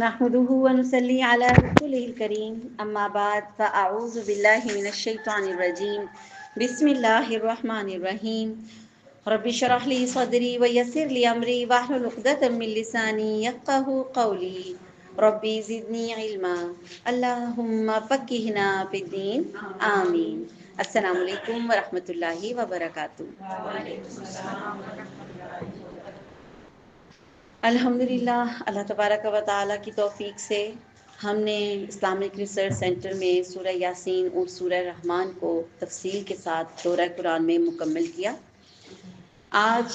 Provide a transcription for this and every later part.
نحمده ونصلي على رسوله الكريم اما بعد فاعوذ بالله من الشيطان الرجيم بسم الله الرحمن الرحيم رب اشرح لي صدري ويسر لي امري واحلل عقدة من لساني يفقهوا قولي ربي زدني علما اللهم فقهنا في الدين آمین۔ السلام علیکم ورحمۃ اللہ وبرکاتہ۔ الحمدللہ، اللہ تبارک و تعالیٰ کی توفیق سے ہم نے اسلامک ریسرچ سینٹر میں سورہ یاسین اور سورہ رحمان کو تفصیل کے ساتھ دورہ قرآن میں مکمل کیا۔ آج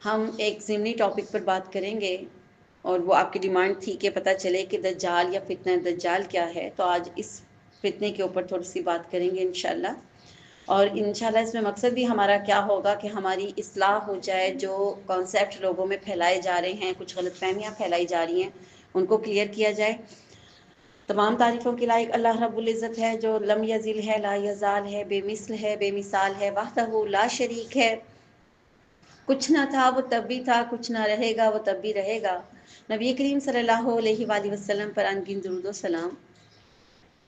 ہم ایک ضمنی ٹاپک پر بات کریں گے، اور وہ آپ کی ڈیمانڈ تھی کہ پتہ چلے کہ دجال یا فتنہ دجال کیا ہے، تو آج اس فتنے کے اوپر تھوڑی سی بات کریں گے انشاءاللہ۔ اور انشاءاللہ اس میں مقصد بھی ہمارا کیا ہوگا کہ ہماری اصلاح ہو جائے، جو کانسیپٹ لوگوں میں پھیلائے جا رہے ہیں، کچھ غلط فہمیاں پھیلائی جا رہی ہیں، ان کو کلیئر کیا جائے۔ تمام تعریفوں کے لائق اللہ رب العزت ہے، جو لم یزل ہے، لا یزال ہے، بے مثل ہے، بے مثال ہے، وحدہ لا شریک ہے۔ کچھ نہ تھا وہ تب بھی تھا، کچھ نہ رہے گا وہ تب بھی رہے گا۔ نبی کریم صلی اللہ علیہ وآلہ وسلم پر ان گنت درود و سلام۔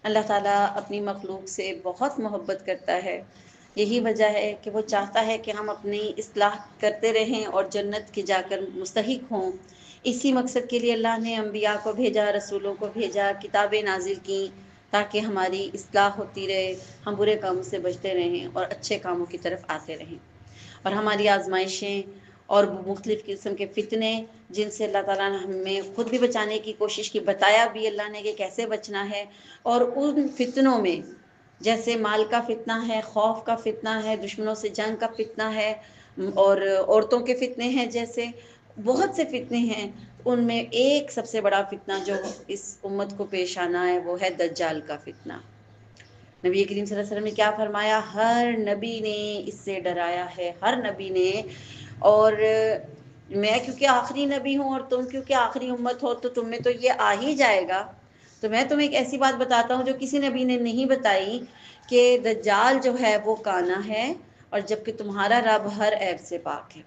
اللہ تعالیٰ اپنی مخلوق سے بہت محبت کرتا ہے، یہی وجہ ہے کہ وہ چاہتا ہے کہ ہم اپنی اصلاح کرتے رہیں اور جنت کے جا کر مستحق ہوں۔ اسی مقصد کے لیے اللہ نے انبیاء کو بھیجا، رسولوں کو بھیجا، کتابیں نازل کی، تاکہ ہماری اصلاح ہوتی رہے، ہم برے کاموں سے بچتے رہیں اور اچھے کاموں کی طرف آتے رہیں۔ اور ہماری آزمائشیں اور مختلف قسم کے فتنے جن سے اللہ تعالیٰ نے ہمیں خود بھی بچانے کی کوشش کی، بتایا بھی اللہ نے کہ کیسے بچنا ہے۔ اور ان فتنوں میں جیسے مال کا فتنہ ہے، خوف کا فتنہ ہے، دشمنوں سے جنگ کا فتنہ ہے، اور عورتوں کے فتنے ہیں، جیسے بہت سے فتنے ہیں۔ ان میں ایک سب سے بڑا فتنہ جو اس امت کو پیش آنا ہے وہ ہے دجال کا فتنہ۔ نبی کریم صلی اللہ علیہ وسلم نے کیا فرمایا؟ ہر نبی نے اس سے ڈرایا ہے، ہر نبی نے۔ اور میں کیونکہ آخری نبی ہوں اور تم کیونکہ آخری امت ہو، تو تم میں تو یہ آ ہی جائے گا۔ تو میں تمہیں ایک ایسی بات بتاتا ہوں جو کسی نبی نے نہیں بتائی، کہ دجال جو ہے وہ کانا ہے، اور جبکہ تمہارا رب ہر عیب سے پاک ہے۔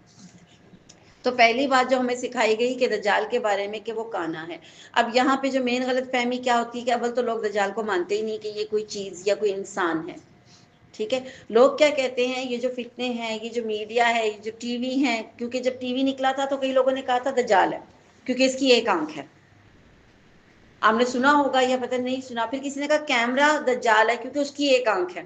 تو پہلی بات جو ہمیں سکھائی گئی کہ دجال کے بارے میں کہ وہ کانا ہے۔ اب یہاں پہ جو مین غلط فہمی کیا ہوتی ہے کہ اول تو لوگ دجال کو مانتے ہی نہیں کہ یہ کوئی چیز یا کوئی انسان ہے، ٹھیک ہے۔ لوگ کیا کہتے ہیں، یہ جو فتنے ہیں، یہ جو میڈیا ہے، یہ جو ٹی وی ہیں، کیونکہ جب ٹی وی نکلا تھا تو کئی لوگوں نے کہا تھا دجال ہے کیونکہ اس کی ایک آنکھ ہے۔ آپ نے سنا ہوگا یا پتہ نہیں سنا، پھر کسی نے کہا کیمرہ دجال ہے کیونکہ اس کی ایک آنکھ ہے،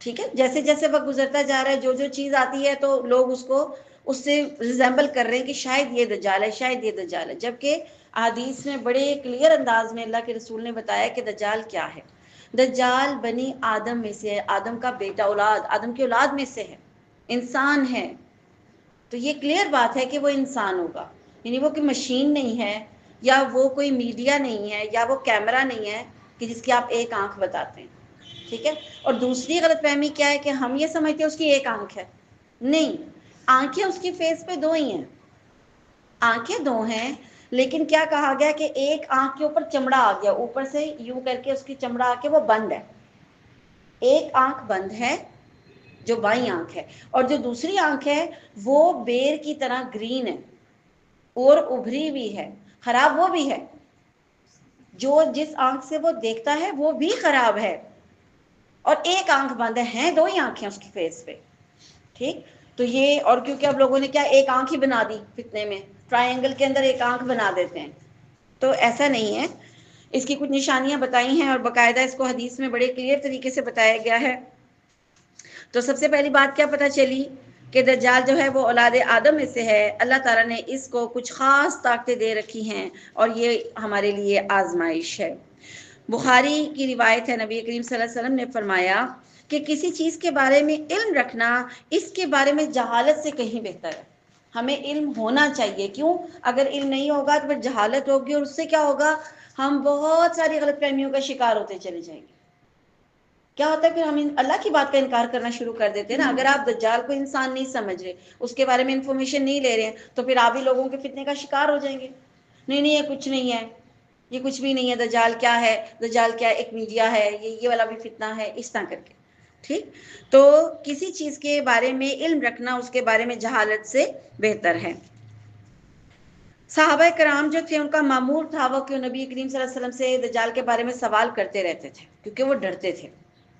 ٹھیک ہے۔ جیسے جیسے وقت گزرتا جا رہا ہے، جو جو چیز آتی ہے تو لوگ اس کو اس سے ریزیمبل کر رہے ہیں کہ شاید یہ دجال ہے، شاید یہ دجال ہے، جبکہ احادیث میں بڑے کلیئر انداز میں اللہ کے رسول نے بتایا کہ دجال کیا ہے۔ دجال بنی آدم میں سے ہے، آدم کا بیٹا، اولاد، آدم کی اولاد میں سے ہے، انسان ہے۔ تو یہ کلیئر بات ہے کہ وہ انسان ہوگا، یعنی وہ کوئی مشین نہیں ہے، یا وہ کوئی میڈیا نہیں ہے، یا وہ کیمرہ نہیں ہے کہ جس کی آپ ایک آنکھ بتاتے ہیں، ٹھیک ہے۔ اور دوسری غلط فہمی کیا ہے کہ ہم یہ سمجھتے ہیں اس کی ایک آنکھ ہے۔ نہیں، آنکھیں اس کی فیس پہ دو ہی ہیں، آنکھیں دو ہیں، لیکن کیا کہا گیا کہ ایک آنکھ کے اوپر چمڑا آ گیا، اوپر سے یوں کر کے اس کی چمڑا آ کے وہ بند ہے، ایک آنکھ بند ہے جو بائیں آنکھ ہے، اور جو دوسری آنکھ ہے وہ بیر کی طرح گرین ہے اور ابھری بھی ہے، خراب وہ بھی ہے۔ جو جس آنکھ سے وہ دیکھتا ہے وہ بھی خراب ہے، اور ایک آنکھ بند ہے، ہیں دو ہی آنکھیں اس کی فیس پہ، ٹھیک۔ تو یہ، اور کیونکہ اب لوگوں نے کیا ایک آنکھ ہی بنا دی فتنے میں، ٹرائنگل کے اندر ایک آنکھ بنا دیتے ہیں، تو ایسا نہیں ہے۔ اس کی کچھ نشانیاں بتائی ہیں اور باقاعدہ اس کو حدیث میں بڑے کلیئر طریقے سے بتایا گیا ہے۔ تو سب سے پہلی بات کیا پتہ چلی کہ دجال جو ہے وہ اولاد آدم میں سے ہے۔ اللہ تعالیٰ نے اس کو کچھ خاص طاقتیں دے رکھی ہیں، اور یہ ہمارے لیے آزمائش ہے۔ بخاری کی روایت ہے، نبی کریم صلی اللہ علیہ وسلم نے فرمایا کہ کسی چیز کے بارے میں علم رکھنا اس کے بارے میں جہالت سے کہیں بہتر ہے۔ ہمیں علم ہونا چاہیے، کیوں؟ اگر علم نہیں ہوگا تو پھر جہالت ہوگی، اور اس سے کیا ہوگا، ہم بہت ساری غلط فہمیوں کا شکار ہوتے چلے جائیں گے۔ کیا ہوتا ہے پھر ہم اللہ کی بات کا انکار کرنا شروع کر دیتے ہیں نا۔ اگر آپ دجال کو انسان نہیں سمجھ رہے، اس کے بارے میں انفارمیشن نہیں لے رہے ہیں، تو پھر آپ ہی لوگوں کے فتنے کا شکار ہو جائیں گے۔ نہیں نہیں، یہ کچھ نہیں ہے، یہ کچھ بھی نہیں ہے، دجال کیا ہے، دجال کیا ہے، ایک میڈیا ہے، یہ والا بھی فتنہ ہے، اس طرح کر کے، ٹھیک۔ تو کسی چیز کے بارے میں علم رکھنا اس کے بارے میں جہالت سے بہتر ہے۔ صحابہ کرام جو تھے ان کا معمول تھا وہ کہ نبی کریم صلی اللہ علیہ وسلم سے دجال کے بارے میں سوال کرتے رہتے تھے، کیونکہ وہ ڈرتے تھے،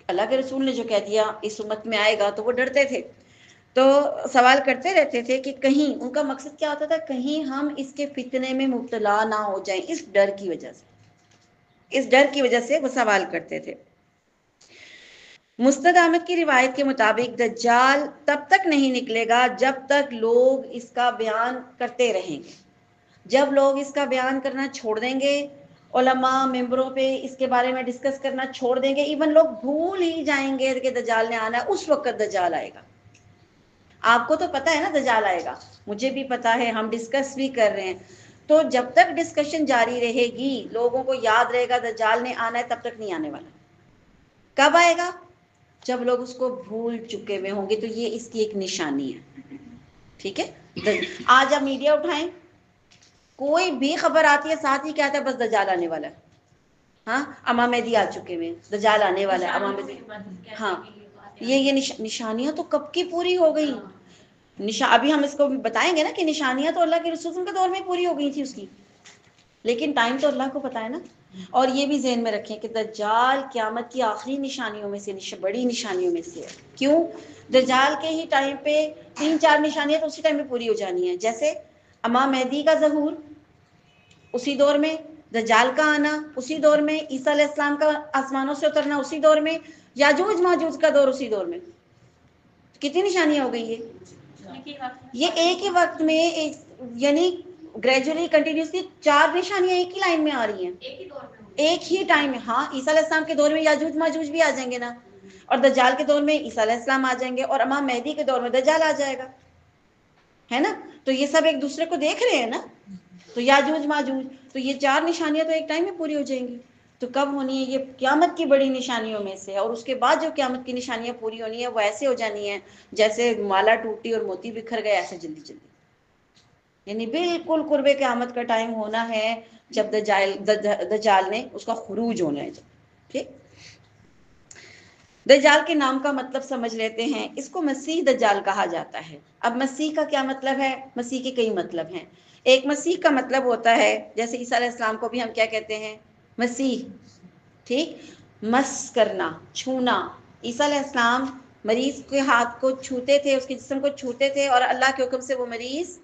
اللہ کے رسول نے جو کہہ دیا اس امت میں آئے گا تو وہ ڈرتے تھے، تو سوال کرتے رہتے تھے کہ کہیں، ان کا مقصد کیا ہوتا تھا، کہیں ہم اس کے فتنے میں مبتلا نہ ہو جائیں، اس ڈر کی وجہ سے، اس ڈر کی وجہ سے وہ سوال کرتے تھے۔ مستد احمد کی روایت کے مطابق دجال تب تک نہیں نکلے گا جب تک لوگ اس کا بیان کرتے رہیں گے۔ جب لوگ اس کا بیان کرنا چھوڑ دیں گے، علماء ممبروں پہ اس کے بارے میں ڈسکس کرنا چھوڑ دیں گے، ایون لوگ بھول ہی جائیں گے کہ دجال نے آنا ہے، اس وقت دجال آئے گا۔ آپ کو تو پتہ ہے نا دجال آئے گا، مجھے بھی پتہ ہے، ہم ڈسکس بھی کر رہے ہیں، تو جب تک ڈسکشن جاری رہے گی، لوگوں کو یاد رہے گا دجال نے آنا ہے، تب تک نہیں آنے والا۔ کب آئے گا؟ جب لوگ اس کو بھول چکے ہوئے ہوں گے، تو یہ اس کی ایک نشانی ہے، ٹھیک ہے۔ آج آپ میڈیا اٹھائیں، کوئی بھی خبر آتی ہے ساتھ ہی کہتا ہے بس دجال آنے والا ہے، ہاں امام مہدی آ چکے ہیں، دجال آنے والا ہے، امام مہدی، ہاں یہ نشانیاں تو کب کی پوری ہو گئی، ابھی ہم اس کو بتائیں گے نا کہ نشانیاں تو اللہ کے رسول کے دور میں پوری ہو گئی تھی اس کی، لیکن ٹائم تو اللہ کو پتہ ہے نا۔ اور یہ بھی ذہن میں رکھیں کہ دجال قیامت کی آخری نشانیوں میں سے، بڑی نشانیوں میں سے ہے۔ کیوں؟ دجال کے ہی ٹائم پہ 3-4 نشانیاں تو اسی ٹائم پہ پوری ہو جانی ہیں، جیسے امام مہدی کا ظہور اسی دور میں، دجال کا آنا اسی دور میں، عیسیٰ علیہ السلام کا آسمانوں سے اترنا اسی دور میں، یاجوج ماجوج کا دور اسی دور میں۔ کتنی نشانیاں ہو گئی یہ ایک ہی وقت میں، یعنی گریجولی کنٹینیوسلی 4 نشانیاں ایک ہی لائن میں آ رہی ہیں، ایک ہی ٹائم میں۔ ہاں عیسیٰ علیہ السلام کے دور میں یاجوج ماجوج بھی آ جائیں گے نا، اور دجال کے دور میں عیسیٰ علیہ السلام آ جائیں گے، اور امام مہدی کے دور میں دجال آ جائے گا، ہے نا؟ تو یہ سب ایک دوسرے کو دیکھ رہے ہیں نا، تو یاجوج ماجوج، تو یہ 4 نشانیاں تو ایک ٹائم میں پوری ہو جائیں گی۔ تو کب ہونی ہے؟ یہ قیامت کی بڑی نشانیوں میں سے، اور اس کے بعد جو قیامت کی نشانیاں پوری ہونی ہے وہ ایسے ہو جانی ہیں جیسے مالا ٹوٹی اور موتی بکھر گئے، ایسے جلدی جلدی، یعنی بالکل قرب قیامت کا ٹائم ہونا ہے جب دجال نے اس کا خروج ہونا ہے جب، ٹھیک۔ دجال کے نام کا مطلب سمجھ لیتے ہیں، اس کو مسیح دجال کہا جاتا ہے۔ اب مسیح کا کیا مطلب ہے؟ مسیح کے کئی مطلب ہیں۔ ایک مسیح کا مطلب ہوتا ہے، جیسے عیسیٰ علیہ السلام کو بھی ہم کیا کہتے ہیں؟ مسیح، ٹھیک، مس کرنا، چھونا۔ عیسیٰ علیہ السلام مریض کے ہاتھ کو چھوتے تھے، اس کے جسم کو چھوتے تھے، اور اللہ کے حکم سے وہ مریض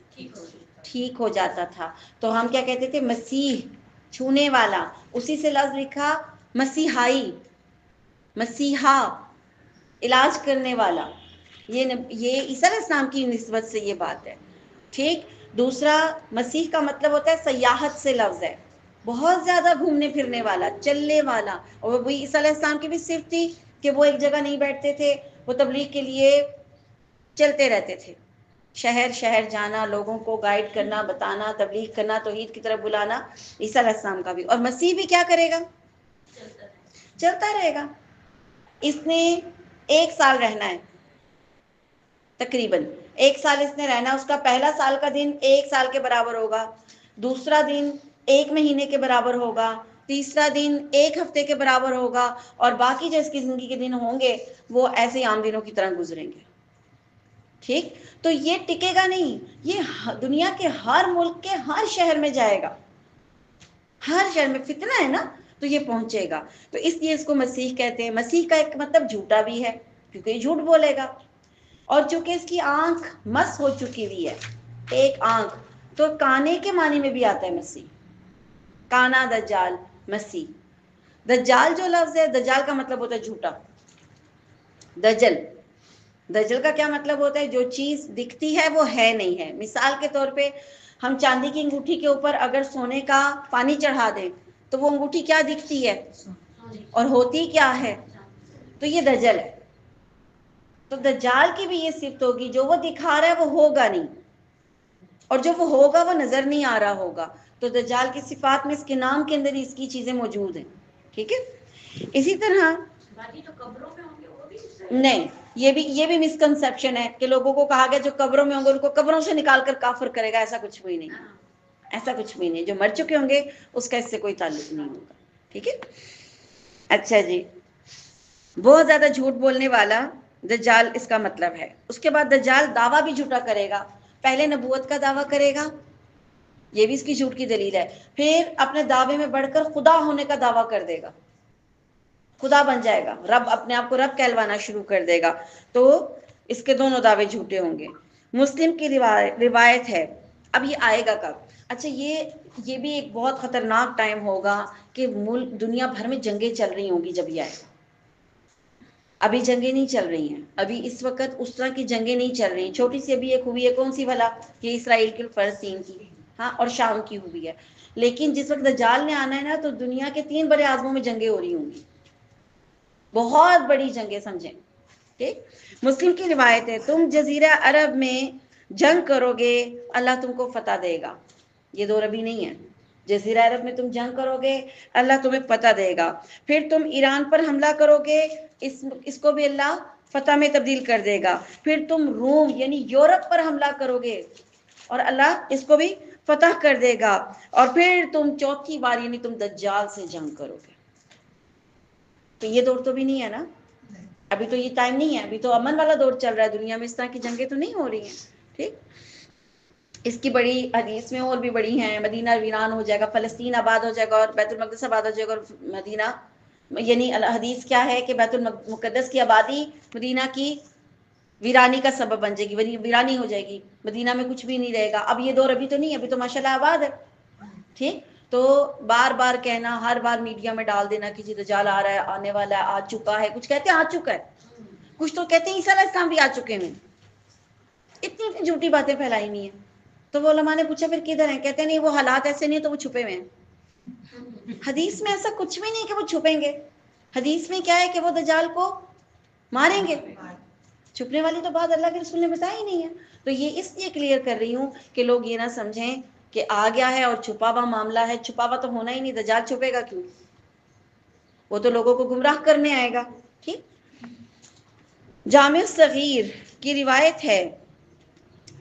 ٹھیک ہو جاتا تھا، تو ہم کیا کہتے تھے؟ مسیح، چھونے والا۔ اسی سے لفظ لکھا مسیحائی، مسیحا، علاج کرنے والا، یہ عیسیٰ علیہ السلام کی نسبت سے یہ بات ہے، ٹھیک۔ دوسرا، مسیح کا مطلب ہوتا ہے سیاحت سے لفظ ہے، بہت زیادہ گھومنے پھرنے والا، چلنے والا، اور وہی عیسیٰ علیہ السلام کی بھی صرف تھی کہ وہ ایک جگہ نہیں بیٹھتے تھے، وہ تبلیغ کے لیے چلتے رہتے تھے، شہر شہر جانا، لوگوں کو گائیڈ کرنا، بتانا، تبلیغ کرنا، توحید کی طرف بلانا، عیسیٰ علیہ السلام کا بھی۔ اور مسیح بھی کیا کرے گا؟ چلتا رہے گا۔ اس نے 1 سال رہنا ہے، تقریباً 1 سال اس نے رہنا۔ اس کا پہلا سال کا دن 1 سال کے برابر ہوگا، دوسرا دن 1 مہینے کے برابر ہوگا، تیسرا دن 1 ہفتے کے برابر ہوگا، اور باقی جو اس کی زندگی کے دن ہوں گے وہ ایسے عام دنوں کی طرح گزریں گے، ٹھیک۔ تو یہ ٹکے گا نہیں، یہ دنیا کے ہر ملک کے ہر شہر میں جائے گا، ہر شہر میں، فتنہ ہے نا تو یہ پہنچے گا، تو اس لیے اس کو مسیح کہتے ہیں۔ مسیح کا ایک مطلب جھوٹا بھی ہے، کیونکہ یہ جھوٹ بولے گا، اور چونکہ اس کی آنکھ مس ہو چکی ہوئی ہے، ایک آنکھ، تو کانے کے معنی میں بھی آتا ہے مسیح، کانا دجال، مسیح۔ دجال جو لفظ ہے، دجال کا مطلب ہوتا ہے جھوٹا، دجل، دجل کا کیا مطلب ہوتا ہے؟ جو چیز دکھتی ہے وہ ہے نہیں ہے۔ مثال کے طور پہ ہم چاندی کی انگوٹھی کے اوپر اگر سونے کا پانی چڑھا دیں تو وہ انگوٹھی کیا دکھتی ہے اور ہوتی کیا ہے؟ تو یہ دجل ہے۔ تو دجال کی بھی یہ صفت ہوگی، جو وہ دکھا رہا ہے وہ ہوگا نہیں، اور جو وہ ہوگا وہ نظر نہیں آ رہا ہوگا۔ تو دجال کی صفات میں اس کے نام کے اندر اس کی چیزیں موجود ہیں، ٹھیک ہے۔ اسی طرح نہیں، یہ بھی مسکنسیپشن ہے کہ لوگوں کو کہا گیا جو قبروں میں ہوں گے ان کو قبروں سے نکال کر کافر کرے گا، ایسا کچھ بھی نہیں، ایسا کچھ بھی نہیں، جو مر چکے ہوں گے اس کا اس سے کوئی تعلق نہیں ہوگا، ٹھیک ہے۔ اچھا جی، بہت زیادہ جھوٹ بولنے والا دجال اس کا مطلب ہے۔ اس کے بعد دجال دعویٰ بھی جھوٹا کرے گا، پہلے نبوت کا دعویٰ کرے گا، یہ بھی اس کی جھوٹ کی دلیل ہے. پھر اپنے دعوے میں بڑھ کر خدا ہونے کا دعویٰ کر دے گا، خدا بن جائے گا، رب، اپنے آپ کو رب کہلوانا شروع کر دے گا. تو اس کے دونوں دعوے جھوٹے ہوں گے. مسلم کی روایت ہے. اب یہ آئے گا کب؟ اچھا، یہ بھی ایک بہت خطرناک ٹائم ہوگا کہ ملک دنیا بھر میں جنگیں چل رہی ہوں گی جب یہ آئے گا. ابھی جنگیں نہیں چل رہی ہیں، ابھی اس وقت اس طرح کی جنگیں نہیں چل رہی ہیں. چھوٹی سی ابھی ایک ہوئی ہے، کون سی بھلا؟ یہ اسرائیل کی فلسطین کی، ہاں، اور شام کی ہوئی ہے. لیکن جس وقت دجال نے آنا ہے نا، تو دنیا کے 3 بڑے اعظموں میں جنگیں ہو رہی ہوں گی، بہت بڑی جنگیں سمجھیں. ٹھیک. مسلم کی روایت ہے، تم جزیرہ عرب میں جنگ کرو گے، اللہ تم کو فتح دے گا. یہ دو ربی نہیں ہے. جزیرہ عرب میں تم جنگ کرو گے، اللہ تمہیں فتح دے گا. پھر تم ایران پر حملہ کرو گے، اس کو بھی اللہ فتح میں تبدیل کر دے گا. پھر تم روم یعنی یورپ پر حملہ کرو گے اور اللہ اس کو بھی فتح کر دے گا. اور پھر تم چوتھی بار یعنی تم دجال سے جنگ کرو گے. تو یہ دور تو بھی نہیں ہے نا، ابھی تو یہ ٹائم نہیں ہے، ابھی تو امن والا دور چل رہا ہے دنیا میں، اس طرح کی جنگیں تو نہیں ہو رہی ہیں. ٹھیک. اس کی بڑی حدیث میں اور بھی بڑی ہیں. مدینہ ویران ہو جائے گا، فلسطین آباد ہو جائے گا، اور بیت المقدس آباد ہو جائے گا. اور مدینہ یعنی حدیث کیا ہے کہ بیت المقدس کی آبادی مدینہ کی ویرانی کا سبب بن جائے گی، ویرانی ہو جائے گی، مدینہ میں کچھ بھی نہیں رہے گا. اب یہ دور ابھی تو نہیں ہے، ابھی تو ماشاءاللہ آباد ہے. ٹھیک. تو بار بار کہنا، ہر بار میڈیا میں ڈال دینا کہ جی دجال آ رہا ہے، آنے والا ہے، آ چکا ہے. کچھ کہتے ہیں آ چکا ہے، کچھ تو کہتے ہیں عیسیٰ علیہ السلام بھی آ چکے ہیں. اتنی جھوٹی باتیں پھیلائی ہوئی ہیں. تو وہ علماء نے پوچھا پھر کدھر ہیں؟ کہتے ہیں نہیں، وہ حالات ایسے نہیں تو وہ چھپے ہوئے ہیں. حدیث میں ایسا کچھ بھی نہیں کہ وہ چھپیں گے. حدیث میں کیا ہے کہ وہ دجال کو ماریں گے. چھپنے والی تو بات اللہ کے رسول نے بتائی ہی نہیں ہے. تو یہ اس لیے کلیئر کر رہی ہوں کہ لوگ یہ نہ سمجھیں کہ آ گیا ہے اور چھپا ہوا معاملہ ہے. چھپا ہوا تو ہونا ہی نہیں، دجال چھپے گا کیوں؟ وہ تو لوگوں کو گمراہ کرنے آئے گا. ٹھیک. جامع صغیر کی روایت ہے،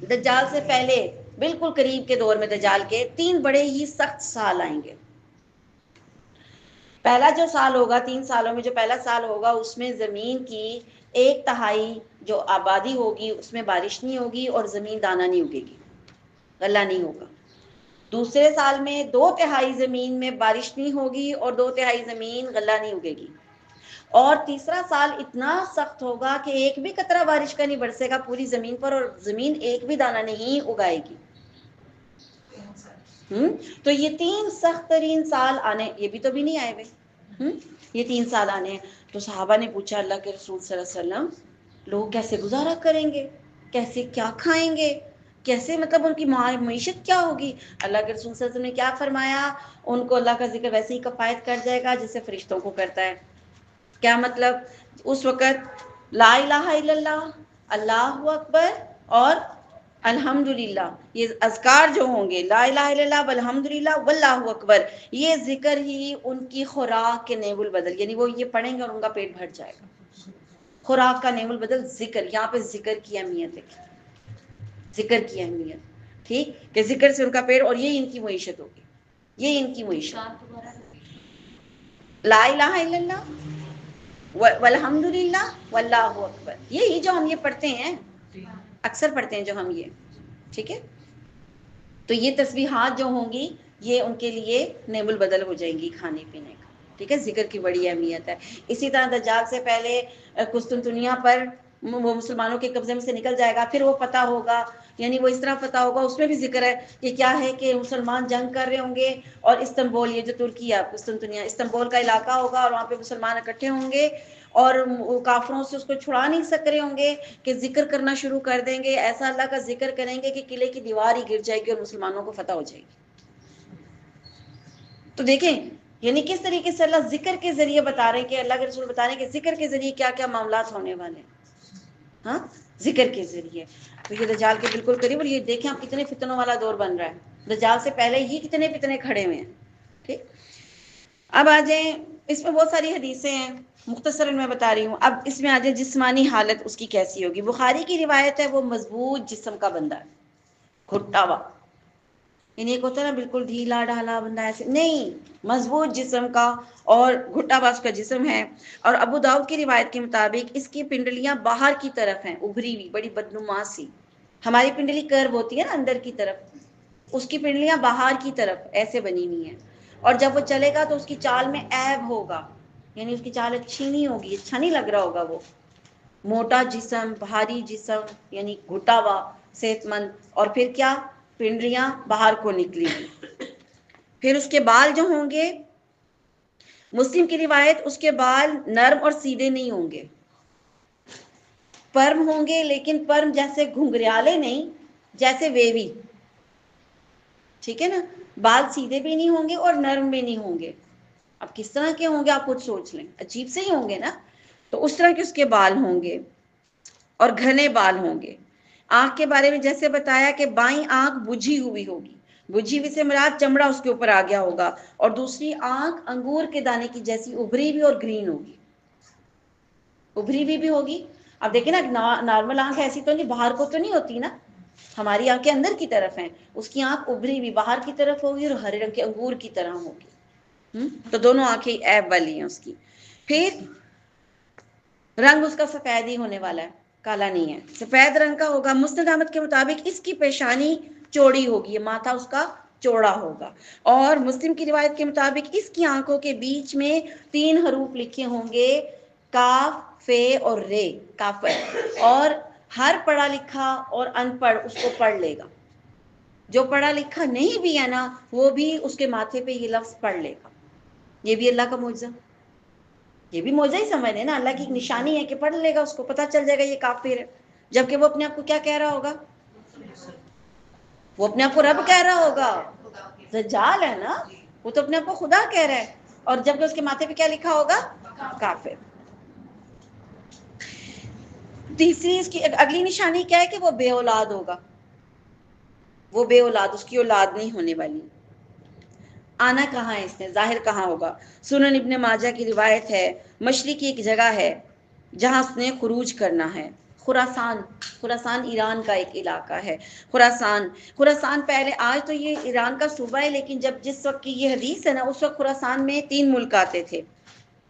دجال سے پہلے بالکل قریب کے دور میں دجال کے 3 بڑے ہی سخت سال آئیں گے. پہلا جو سال ہوگا، 3 سالوں میں جو پہلا سال ہوگا، اس میں زمین کی 1/3 جو آبادی ہوگی اس میں بارش نہیں ہوگی اور زمین دانہ نہیں اگے گی، غلہ نہیں ہوگا. دوسرے سال میں 2/3 زمین میں بارش نہیں ہوگی اور 2/3 زمین غلہ نہیں اگے گی. اور تیسرا سال اتنا سخت ہوگا کہ ایک بھی قطرہ بارش کا نہیں برسے گا پوری زمین پر، اور زمین ایک بھی دانہ نہیں اگائے گی. تو یہ 3 سخت ترین سال آنے، یہ بھی تو بھی نہیں آئے ہوئے. یہ 3 سال آنے ہیں. تو صحابہ نے پوچھا اللہ کے رسول صلی اللہ علیہ وسلم، لوگ کیسے گزارا کریں گے، کیسے کیا کھائیں گے، کیسے مطلب ان کی معیشت کیا ہوگی؟ اللہ کے رسول صلی اللہ علیہ وسلم نے کیا فرمایا؟ ان کو اللہ کا ذکر ویسے ہی کفایت کر جائے گا جیسے فرشتوں کو کرتا ہے. کیا مطلب؟ اس وقت لا الہ الا اللہ، اللہ اکبر اور الحمدللہ، یہ اذکار جو ہوں گے، لا الہ الا اللہ والحمدللہ واللہ اکبر، یہ ذکر ہی ان کی خوراک کے نعم البدل، یعنی وہ یہ پڑھیں گے اور ان کا پیٹ بھر جائے گا. خوراک کا نعم البدل ذکر، یہاں پہ ذکر کی اہمیت ہے، ذکر کی اہمیت. ٹھیک. کہ ذکر سے ان کا پیٹ، اور یہ ان کی معیشت ہوگی، یہ ان کی معیشت. لا الہ الا اللہ والحمدللہ واللہ اکبر، یہی جو ہم یہ پڑھتے ہیں، اکثر پڑھتے ہیں جو ہم یہ. ٹھیک ہے. تو یہ تسبیحات جو ہوں گی یہ ان کے لیے نعم البدل ہو جائیں گی کھانے پینے کا. ٹھیک ہے. ذکر کی بڑی اہمیت ہے. اسی طرح دجال سے پہلے قسطنطنیہ پر وہ مسلمانوں کے قبضے میں سے نکل جائے گا، پھر وہ فتح ہوگا. یعنی وہ اس طرح فتح ہوگا، اس میں بھی ذکر ہے کہ کیا ہے کہ مسلمان جنگ کر رہے ہوں گے، اور استنبول، یہ جو ترکی ہے قسطنطنیہ، استنبول کا علاقہ ہوگا، اور وہاں پہ مسلمان اکٹھے ہوں گے اور کافروں سے اس کو چھڑا نہیں سک رہے ہوں گے کہ ذکر کرنا شروع کر دیں گے، ایسا اللہ کا ذکر کریں گے کہ قلعے کی دیوار ہی گر جائے گی اور مسلمانوں کو فتح ہو جائے گی. تو دیکھیں یعنی کس طریقے سے اللہ ذکر کے ذریعے بتا رہے ہیں، کہ اللہ کے رسول بتا رہے ہیں کہ ذکر کے ذریعے کیا کیا معاملات ہونے والے ہیں. ہاں، ذکر کے ذریعے. تو یہ دجال کے بالکل قریب، اور یہ دیکھیں آپ کتنے فتنوں والا دور بن رہا ہے. دجال سے پہلے ہی کتنے فتنے کھڑے ہوئے ہیں. ٹھیک. اب آ جائیں، اس میں بہت ساری حدیثیں ہیں، مختصراً میں بتا رہی ہوں. اب اس میں آ جائیں جسمانی حالت اس کی کیسی ہوگی. بخاری کی روایت ہے وہ مضبوط جسم کا بندہ ہے، گھٹا ہوا، یعنی ایک ہوتا ہے نا بالکل ڈھیلا ڈھالا بندہ، ایسے نہیں، مضبوط جسم کا اور گھٹا باز کا جسم ہے. اور ابو داؤد کی روایت کے مطابق اس کی پنڈلیاں باہر کی طرف ہیں، ابھری ہوئی، بڑی بدنما سی. ہماری پنڈلی کرو ہوتی ہے نا اندر کی طرف، اس کی پنڈلیاں باہر کی طرف ایسے بنی ہوئی ہیں، اور جب وہ چلے گا تو اس کی چال میں عیب ہوگا، یعنی اس کی چال اچھی نہیں ہوگی، اچھا نہیں لگ رہا ہوگا، وہ موٹا جسم، بھاری جسم، یعنی گھٹا ہوا، صحت مند، اور پھر کیا، پنڈلیاں باہر کو نکلی ہوئی۔ پھر اس کے بال جو ہوں گے، مسلم کی روایت، اس کے بال نرم اور سیدھے نہیں ہوں گے، پرم ہوں گے، لیکن پرم جیسے گھنگریالے نہیں، جیسے ویوی، ٹھیک ہے نا، بال سیدھے بھی نہیں ہوں گے اور نرم بھی نہیں ہوں گے۔ اب کس طرح کے ہوں گے آپ خود سوچ لیں، عجیب سے ہی ہوں گے نا، تو اس طرح کے اس کے بال ہوں گے اور گھنے بال ہوں گے۔ آنکھ کے بارے میں جیسے بتایا کہ بائیں آنکھ بجھی ہوئی ہوگی، بجھی ہوئی سے مراد چمڑا اس کے اوپر آ گیا ہوگا، اور دوسری آنکھ انگور کے دانے کی جیسی ابھری بھی اور گرین ہوگی، ابھری بھی ہوگی۔ اب دیکھیں نا، نارمل آنکھ ایسی تو نہیں، باہر کو تو نہیں ہوتی نا، ہماری آنکھیں اندر کی طرف ہیں، اس کی آنکھ ابھری بھی باہر کی طرف ہوگی اور ہرے رنگ کے انگور کی طرح ہوگی۔ تو دونوں آنکھیں عیب والی ہیں اس کی۔ پھر رنگ اس کا سفید ہی ہونے والا ہے، کالا نہیں ہے، سفید رنگ کا ہوگا۔ مسند احمد کے مطابق اس کی پیشانی چوڑی ہوگی، یہ ماتھا اس کا چوڑا ہوگا، اور مسلم کی روایت کے مطابق اس کی آنکھوں کے بیچ میں 3 حروف لکھے ہوں گے، کاف، فے اور رے، کافر، اور ہر پڑھا لکھا اور ان پڑھ اس کو پڑھ لے گا، جو پڑھا لکھا نہیں بھی ہے نا وہ بھی اس کے ماتھے پہ یہ لفظ پڑھ لے گا۔ یہ بھی اللہ کا معجزہ، یہ بھی معجزہ ہی سمجھ لیں نا، اللہ کی ایک نشانی ہے کہ پڑھ لے گا، اس کو پتہ چل جائے گا یہ کافر ہے، جبکہ وہ اپنے آپ کو کیا کہہ رہا ہوگا، وہ اپنے آپ کو رب کہہ رہا ہوگا، دجال ہے نا، وہ تو اپنے آپ کو خدا کہہ رہا ہے، اور جبکہ اس کے ماتھے پہ کیا لکھا ہوگا، کافر۔ تیسری اس کی اگلی نشانی کیا ہے کہ وہ بے اولاد ہوگا، وہ بے اولاد، اس کی اولاد نہیں ہونے والی۔ آنا کہاں ہے اس نے، ظاہر کہاں ہوگا؟ سنن ابن ماجہ کی روایت ہے، مشرق کی ایک جگہ ہے جہاں اس نے خروج کرنا ہے، خراسان، خراسان ایران کا ایک علاقہ ہے، خراسان، خراسان پہلے، آج تو یہ ایران کا صوبہ ہے، لیکن جب جس وقت کی یہ حدیث ہے نا، اس وقت خراسان میں 3 ملک آتے تھے،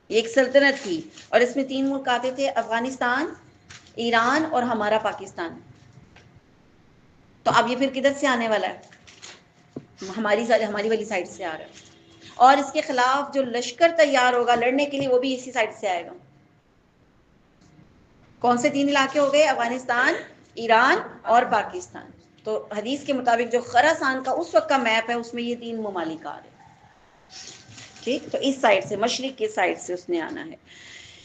ایک سلطنت تھی، اور اس میں 3 ملک آتے تھے، افغانستان، ایران اور ہمارا پاکستان۔ تو اب یہ پھر کدھر سے آنے والا ہے، ہماری والی سائڈ سے آ رہا ہے، اور اس کے خلاف جو لشکر تیار ہوگا لڑنے کے لیے وہ بھی اسی سائڈ سے آئے گا۔ کون سے 3 علاقے ہو گئے، افغانستان، ایران اور پاکستان۔ تو حدیث کے مطابق جو خراسان کا اس وقت کا میپ ہے اس میں یہ 3 ممالک آ رہے ہیں، ٹھیک، تو اس سائڈ سے، مشرق کے سائڈ سے اس نے آنا ہے۔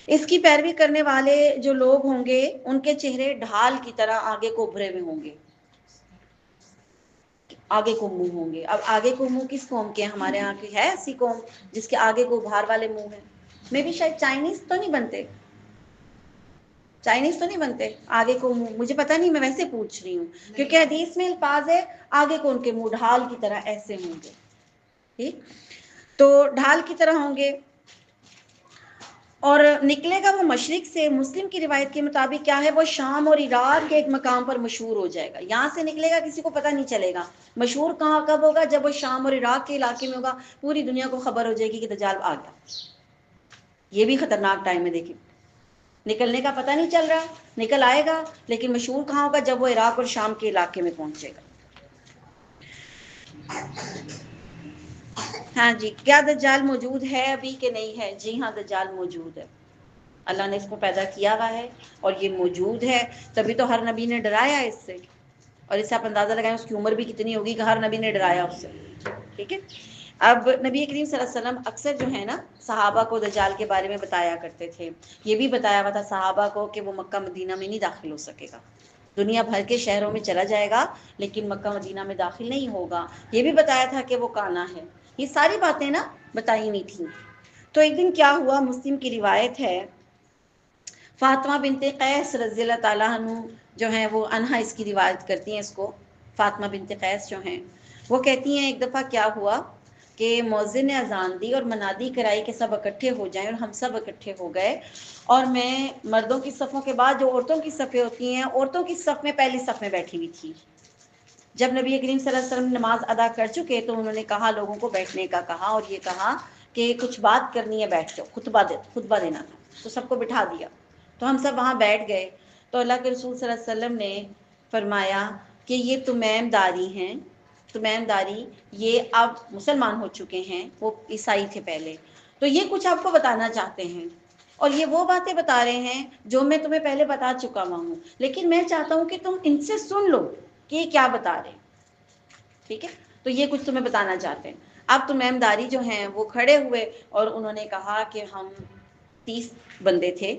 اس کی پیروی کرنے والے جو لوگ ہوں گے ان کے چہرے ڈھال کی طرح آگے کو ابھرے ہوئے ہوں گے، آگے کو منہ ہوں گے۔ اب آگے کو منہ کس قوم کے ہیں، ہمارے یہاں کی ہے ایسی قوم جس کے آگے کو ابھار والے منہ ہیں؟ میں بھی شاید چائنیز تو نہیں بنتے، چائنیز تو نہیں بنتے آگے کو منہ، مجھے پتہ نہیں، میں ویسے پوچھ رہی ہوں، کیونکہ حدیث میں الفاظ ہے آگے کو ان کے منہ ڈھال کی طرح ایسے ہوں گے، ٹھیک، تو ڈھال کی طرح ہوں گے، اور نکلے گا وہ مشرق سے۔ مسلم کی روایت کے مطابق کیا ہے، وہ شام اور عراق کے ایک مقام پر مشہور ہو جائے گا، یہاں سے نکلے گا کسی کو پتہ نہیں چلے گا، مشہور کہاں کب ہوگا، جب وہ شام اور عراق کے علاقے میں ہوگا، پوری دنیا کو خبر ہو جائے گی کہ دجال آ گیا۔ یہ بھی خطرناک ٹائم ہے، دیکھیں، نکلنے کا پتہ نہیں چل رہا، نکل آئے گا، لیکن مشہور کہاں ہوگا، جب وہ عراق اور شام کے علاقے میں پہنچے گا۔ ہاں جی، کیا دجال موجود ہے ابھی کہ نہیں ہے؟ جی ہاں، دجال موجود ہے، اللہ نے اس کو پیدا کیا ہوا ہے اور یہ موجود ہے، تبھی تو ہر نبی نے ڈرایا اس سے، اور اس سے آپ اندازہ لگائیں اس کی عمر بھی کتنی ہوگی کہ ہر نبی نے ڈرایا اس سے، ٹھیک ہے۔ اب نبی کریم صلی اللہ علیہ وسلم اکثر جو ہے نا صحابہ کو دجال کے بارے میں بتایا کرتے تھے، یہ بھی بتایا ہوا تھا صحابہ کو کہ وہ مکہ مدینہ میں نہیں داخل ہو سکے گا، دنیا بھر کے شہروں میں چلا جائے گا لیکن مکہ مدینہ میں داخل نہیں ہوگا، یہ بھی بتایا تھا کہ وہ کانا ہے، یہ ساری باتیں نا بتائی نہیں تھیں۔ تو ایک دن کیا ہوا، مسلم کی روایت ہے، فاطمہ بنت قیس رضی اللہ تعالیٰ عنہ جو ہیں وہ انہا اس کی روایت کرتی ہیں، اس کو فاطمہ بنت قیس جو ہیں وہ کہتی ہیں ایک دفعہ کیا ہوا کہ مؤذن نے اذان دی اور منادی کرائی کہ سب اکٹھے ہو جائیں، اور ہم سب اکٹھے ہو گئے، اور میں مردوں کی صفوں کے بعد جو عورتوں کی صفیں ہوتی ہیں، عورتوں کی صف میں پہلی صف میں بیٹھی ہوئی تھی۔ جب نبی کریم صلی اللہ علیہ وسلم نماز ادا کر چکے تو انہوں نے کہا، لوگوں کو بیٹھنے کا کہا، اور یہ کہا کہ کچھ بات کرنی ہے بیٹھ جاؤ، خطبہ دینا تھا، تو سب کو بٹھا دیا، تو ہم سب وہاں بیٹھ گئے، تو اللہ کے رسول صلی اللہ علیہ وسلم نے فرمایا کہ یہ تمیم داری ہیں تمیم داری یہ اب مسلمان ہو چکے ہیں، وہ عیسائی تھے پہلے، تو یہ کچھ آپ کو بتانا چاہتے ہیں، اور یہ وہ باتیں بتا رہے ہیں جو میں تمہیں پہلے بتا چکا ہوں، لیکن میں چاہتا ہوں کہ تم ان سے سن لو کہ یہ کیا بتا رہے ہیں، ٹھیک ہے؟ تو یہ کچھ تمہیں بتانا چاہتے ہیں۔ اب تمیم داری جو ہیں وہ کھڑے ہوئے اور انہوں نے کہا کہ ہم 30 بندے تھے،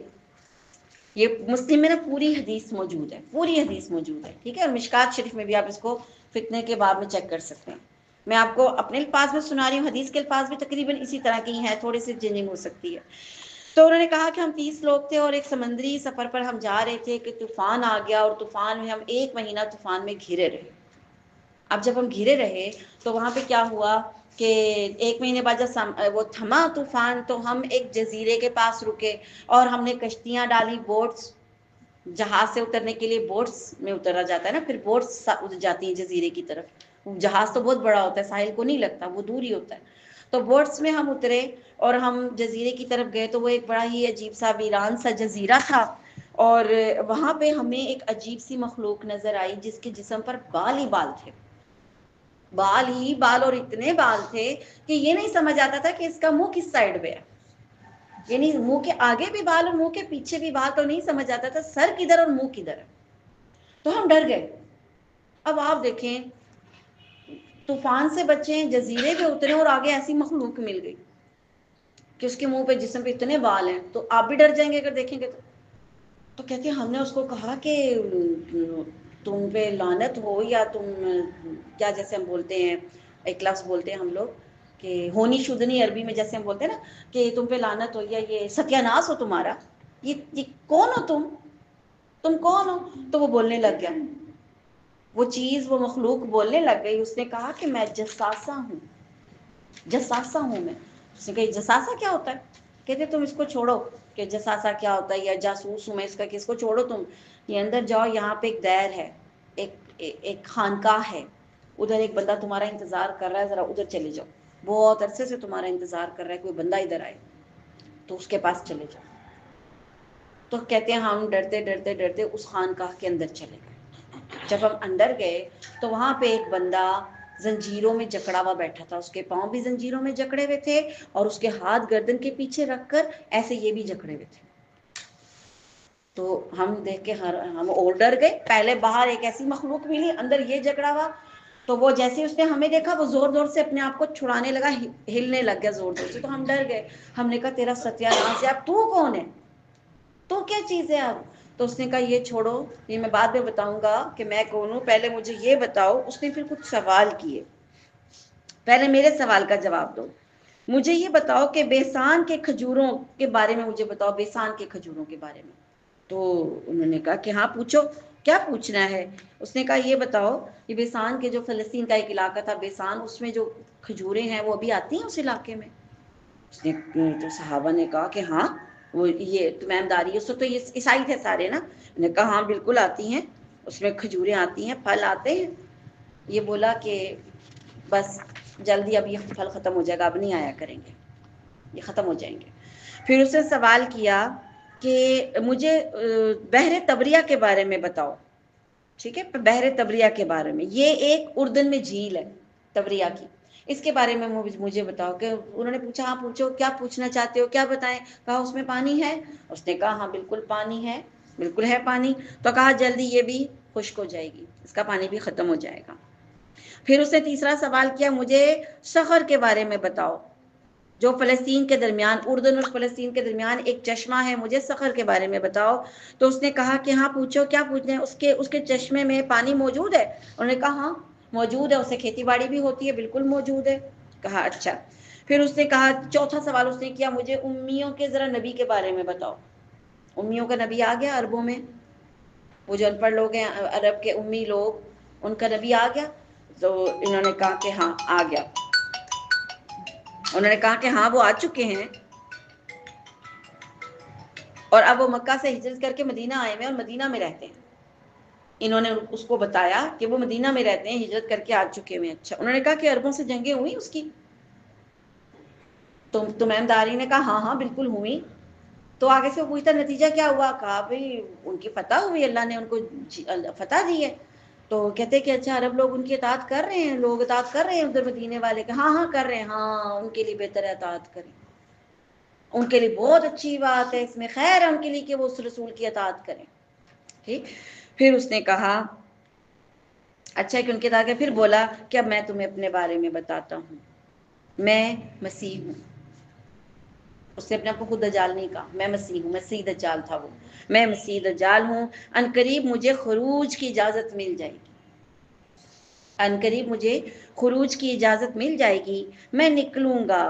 یہ مسلم میں نا پوری حدیث موجود ہے، پوری حدیث موجود ہے، ٹھیک ہے، اور مشکات شریف میں بھی آپ اس کو فتنے کے باب میں چیک کر سکتے ہیں۔ میں آپ کو اپنے الفاظ میں سنا رہی ہوں، حدیث کے الفاظ بھی تقریباً اسی طرح کی ہیں، تھوڑی سی چینجنگ ہو سکتی ہے۔ تو انہوں نے کہا کہ ہم 30 لوگ تھے اور ایک سمندری سفر پر ہم جا رہے تھے کہ طوفان آ گیا، اور طوفان میں ہم 1 مہینہ طوفان میں گھرے رہے۔ اب جب ہم گھرے رہے تو وہاں پہ کیا ہوا کہ 1 مہینے بعد جب وہ تھما طوفان تو ہم ایک جزیرے کے پاس رکے، اور ہم نے کشتیاں ڈالی، بوٹس، جہاز سے اترنے کے لیے بوٹس میں اترا جاتا ہے نا، پھر بوٹس جاتی ہیں جزیرے کی طرف، جہاز تو بہت بڑا ہوتا ہے، ساحل کو نہیں لگتا، وہ دور ہی ہوتا ہے، تو بوٹس میں ہم اترے اور ہم جزیرے کی طرف گئے، تو وہ ایک بڑا ہی عجیب سا ویران سا جزیرہ تھا، اور وہاں پہ ہمیں ایک عجیب سی مخلوق نظر آئی جس کے جسم پر بال ہی بال تھے، بال ہی بال، اور اتنے بال تھے کہ یہ نہیں سمجھ آتا تھا کہ اس کا منہ کس سائڈ پہ ہے، یعنی منہ کے آگے بھی بال اور منہ کے پیچھے بھی بال، تو نہیں سمجھ آتا تھا سر کدھر اور منہ کدھر ہے، تو ہم ڈر گئے۔ اب آپ دیکھیں، طوفان سے بچیں، جزیرے پہ اترے، اور آگے ایسی مخلوق مل گئی کہ اس کے منہ پہ جسم پہ اتنے بال ہیں، تو آپ بھی ڈر جائیں گے اگر دیکھیں گے تو کہتے ہیں ہم نے اس کو کہا کہ تم پہ لعنت ہو، یا تم کیا، جیسے ہم بولتے ہیں ایک لفظ بولتے ہیں ہم لوگ کہ ہونی شدنی، عربی میں جیسے ہم بولتے ہیں نا کہ تم پہ لعنت ہو، یا یہ ستیہ ناس ہو تمہارا، یہ کون ہو تم کون ہو؟ تو وہ بولنے لگ گیا، وہ چیز، وہ مخلوق بولنے لگ گئی، اس نے کہا کہ میں جساسہ ہوں، جساسہ ہوں میں۔ اس نے کہا جساسہ کیا ہوتا ہے؟ کہتے تم اس کو چھوڑو کہ جساسہ کیا ہوتا ہے، یا جاسوس ہوں میں اس کا، کہ اس کو چھوڑو، تم یہ اندر جاؤ، یہاں پہ ایک دیر ہے، ایک خانقاہ ہے، ادھر ایک بندہ تمہارا انتظار کر رہا ہے، ذرا ادھر چلے جاؤ، بہت عرصے سے تمہارا انتظار کر رہا ہے، کوئی بندہ ادھر آئے تو اس کے پاس چلے جاؤ۔ تو کہتے ہیں ہم ڈرتے ڈرتے ڈرتے اس خانقاہ کے اندر چلے گئے۔ جب ہم اندر گئے تو وہاں پہ ایک بندہ زنجیروں میں جکڑا ہوا بیٹھا تھا، اس کے پاؤں بھی زنجیروں میں جکڑے ہوئے تھے، اور اس کے ہاتھ گردن کے پیچھے رکھ کر ایسے یہ بھی جکڑے ہوئے تھے۔ تو ہم دیکھ کے ہم اور ڈر گئے، پہلے باہر ایک ایسی مخلوق ملی، اندر یہ جکڑا ہوا، تو وہ جیسے اس نے ہمیں دیکھا وہ زور زور سے اپنے آپ کو چھڑانے لگا، ہلنے لگ گیا زور زور سے، تو ہم ڈر گئے، ہم نے کہا تیرا ستیہ ناس ہے، اب تو کون ہے، تو کیا چیز ہے اب؟ تو اس نے کہا یہ چھوڑو، یہ میں بعد میں بتاؤں گا کہ میں کون ہوں، پہلے مجھے یہ بتاؤ۔ اس نے پھر کچھ سوال کیے، پہلے میرے سوال کا جواب دو، مجھے یہ بتاؤ کہ بیسان کے کھجوروں کے بارے میں مجھے بتاؤ، بیسان کے کھجوروں کے بارے میں۔ تو انہوں نے کہا کہ ہاں پوچھو، کیا پوچھنا ہے؟ اس نے کہا یہ بتاؤ کہ بیسان کے، جو فلسطین کا ایک علاقہ تھا بیسان، اس میں جو کھجوریں ہیں وہ ابھی آتی ہیں اس علاقے میں؟ اس نے، تو صحابہ نے کہا کہ ہاں، وہ یہ تمیم داری، اس تو یہ عیسائی تھے سارے نا، نے کہا ہاں بالکل آتی ہیں، اس میں کھجوریں آتی ہیں، پھل آتے ہیں۔ یہ بولا کہ بس جلدی اب یہ پھل ختم ہو جائے گا، اب نہیں آیا کریں گے، یہ ختم ہو جائیں گے۔ پھر اس نے سوال کیا کہ مجھے بحر طبریہ کے بارے میں بتاؤ، ٹھیک ہے، بحر طبریہ کے بارے میں، یہ ایک اردن میں جھیل ہے طبریہ کی، اس کے بارے میں مجھے بتاؤ۔ کہ انہوں نے پوچھا ہاں پوچھو، کیا پوچھنا چاہتے ہو، کیا بتائیں؟ کہا اس میں پانی ہے؟ اس نے کہا ہاں بالکل پانی ہے، بالکل ہے پانی۔ تو کہا جلدی یہ بھی خشک ہو جائے گی، اس کا پانی بھی ختم ہو جائے گا۔ پھر اس نے تیسرا سوال کیا، مجھے صخر کے بارے میں بتاؤ، جو فلسطین کے درمیان، اردن اور فلسطین کے درمیان ایک چشمہ ہے، مجھے صخر کے بارے میں بتاؤ۔ تو اس نے کہا کہ ہاں پوچھو، کیا پوچھنا ہے؟ اس کے چشمے میں پانی موجود ہے؟ انہوں نے کہا ہاں موجود ہے، اسے کھیتی باڑی بھی ہوتی ہے، بالکل موجود ہے۔ کہا اچھا۔ پھر اس نے کہا، چوتھا سوال اس نے کیا، مجھے امیوں کے ذرا نبی کے بارے میں بتاؤ۔ امیوں کا نبی آ گیا عربوں میں، وہ جو ان پڑھ لوگ ہیں عرب کے امی لوگ، ان کا نبی آ گیا؟ تو انہوں نے کہا کہ ہاں آ گیا، انہوں نے کہا کہ ہاں وہ آ چکے ہیں، اور اب وہ مکہ سے ہجرت کر کے مدینہ آئے ہوئے اور مدینہ میں رہتے ہیں۔ انہوں نے اس کو بتایا کہ وہ مدینہ میں رہتے ہیں، ہجرت کر کے آ چکے ہوئے ہیں۔ اچھا، انہوں نے کہا کہ عربوں سے جنگیں ہوئی اس کی؟ تو تمیم داری نے کہا ہاں ہاں بالکل ہوئی۔ تو آگے سے پوچھتا نتیجہ کیا ہوا؟ کہا بھئی ان کی فتح ہوئی، اللہ نے ان کو فتح دی ہے۔ تو کہتے کہ اچھا عرب لوگ ان کی اطاعت کر رہے ہیں، لوگ اطاعت کر رہے ہیں ادھر مدینے والے کہ ہاں کر رہے ہیں، ہاں ان کے لیے بہتر ہے اطاعت کریں، ان کے لیے بہت اچھی بات ہے، اس میں خیر ہے ان کے لیے کہ وہ اس رسول کی اطاعت کریں. ٹھیک. پھر اس نے کہا اچھا کہ ان کے آگے پھر بولا کہ اب میں تمہیں اپنے بارے میں بتاتا ہوں، میں مسیح ہوں. اس نے اپنے آپ کو خود دجال نہیں کہا، میں مسیح ہوں، مسیح دجال تھا وہ، میں مسیح دجال ہوں، ان قریب مجھے خروج کی اجازت مل جائے گی، ان قریب مجھے خروج کی اجازت مل جائے گی، میں نکلوں گا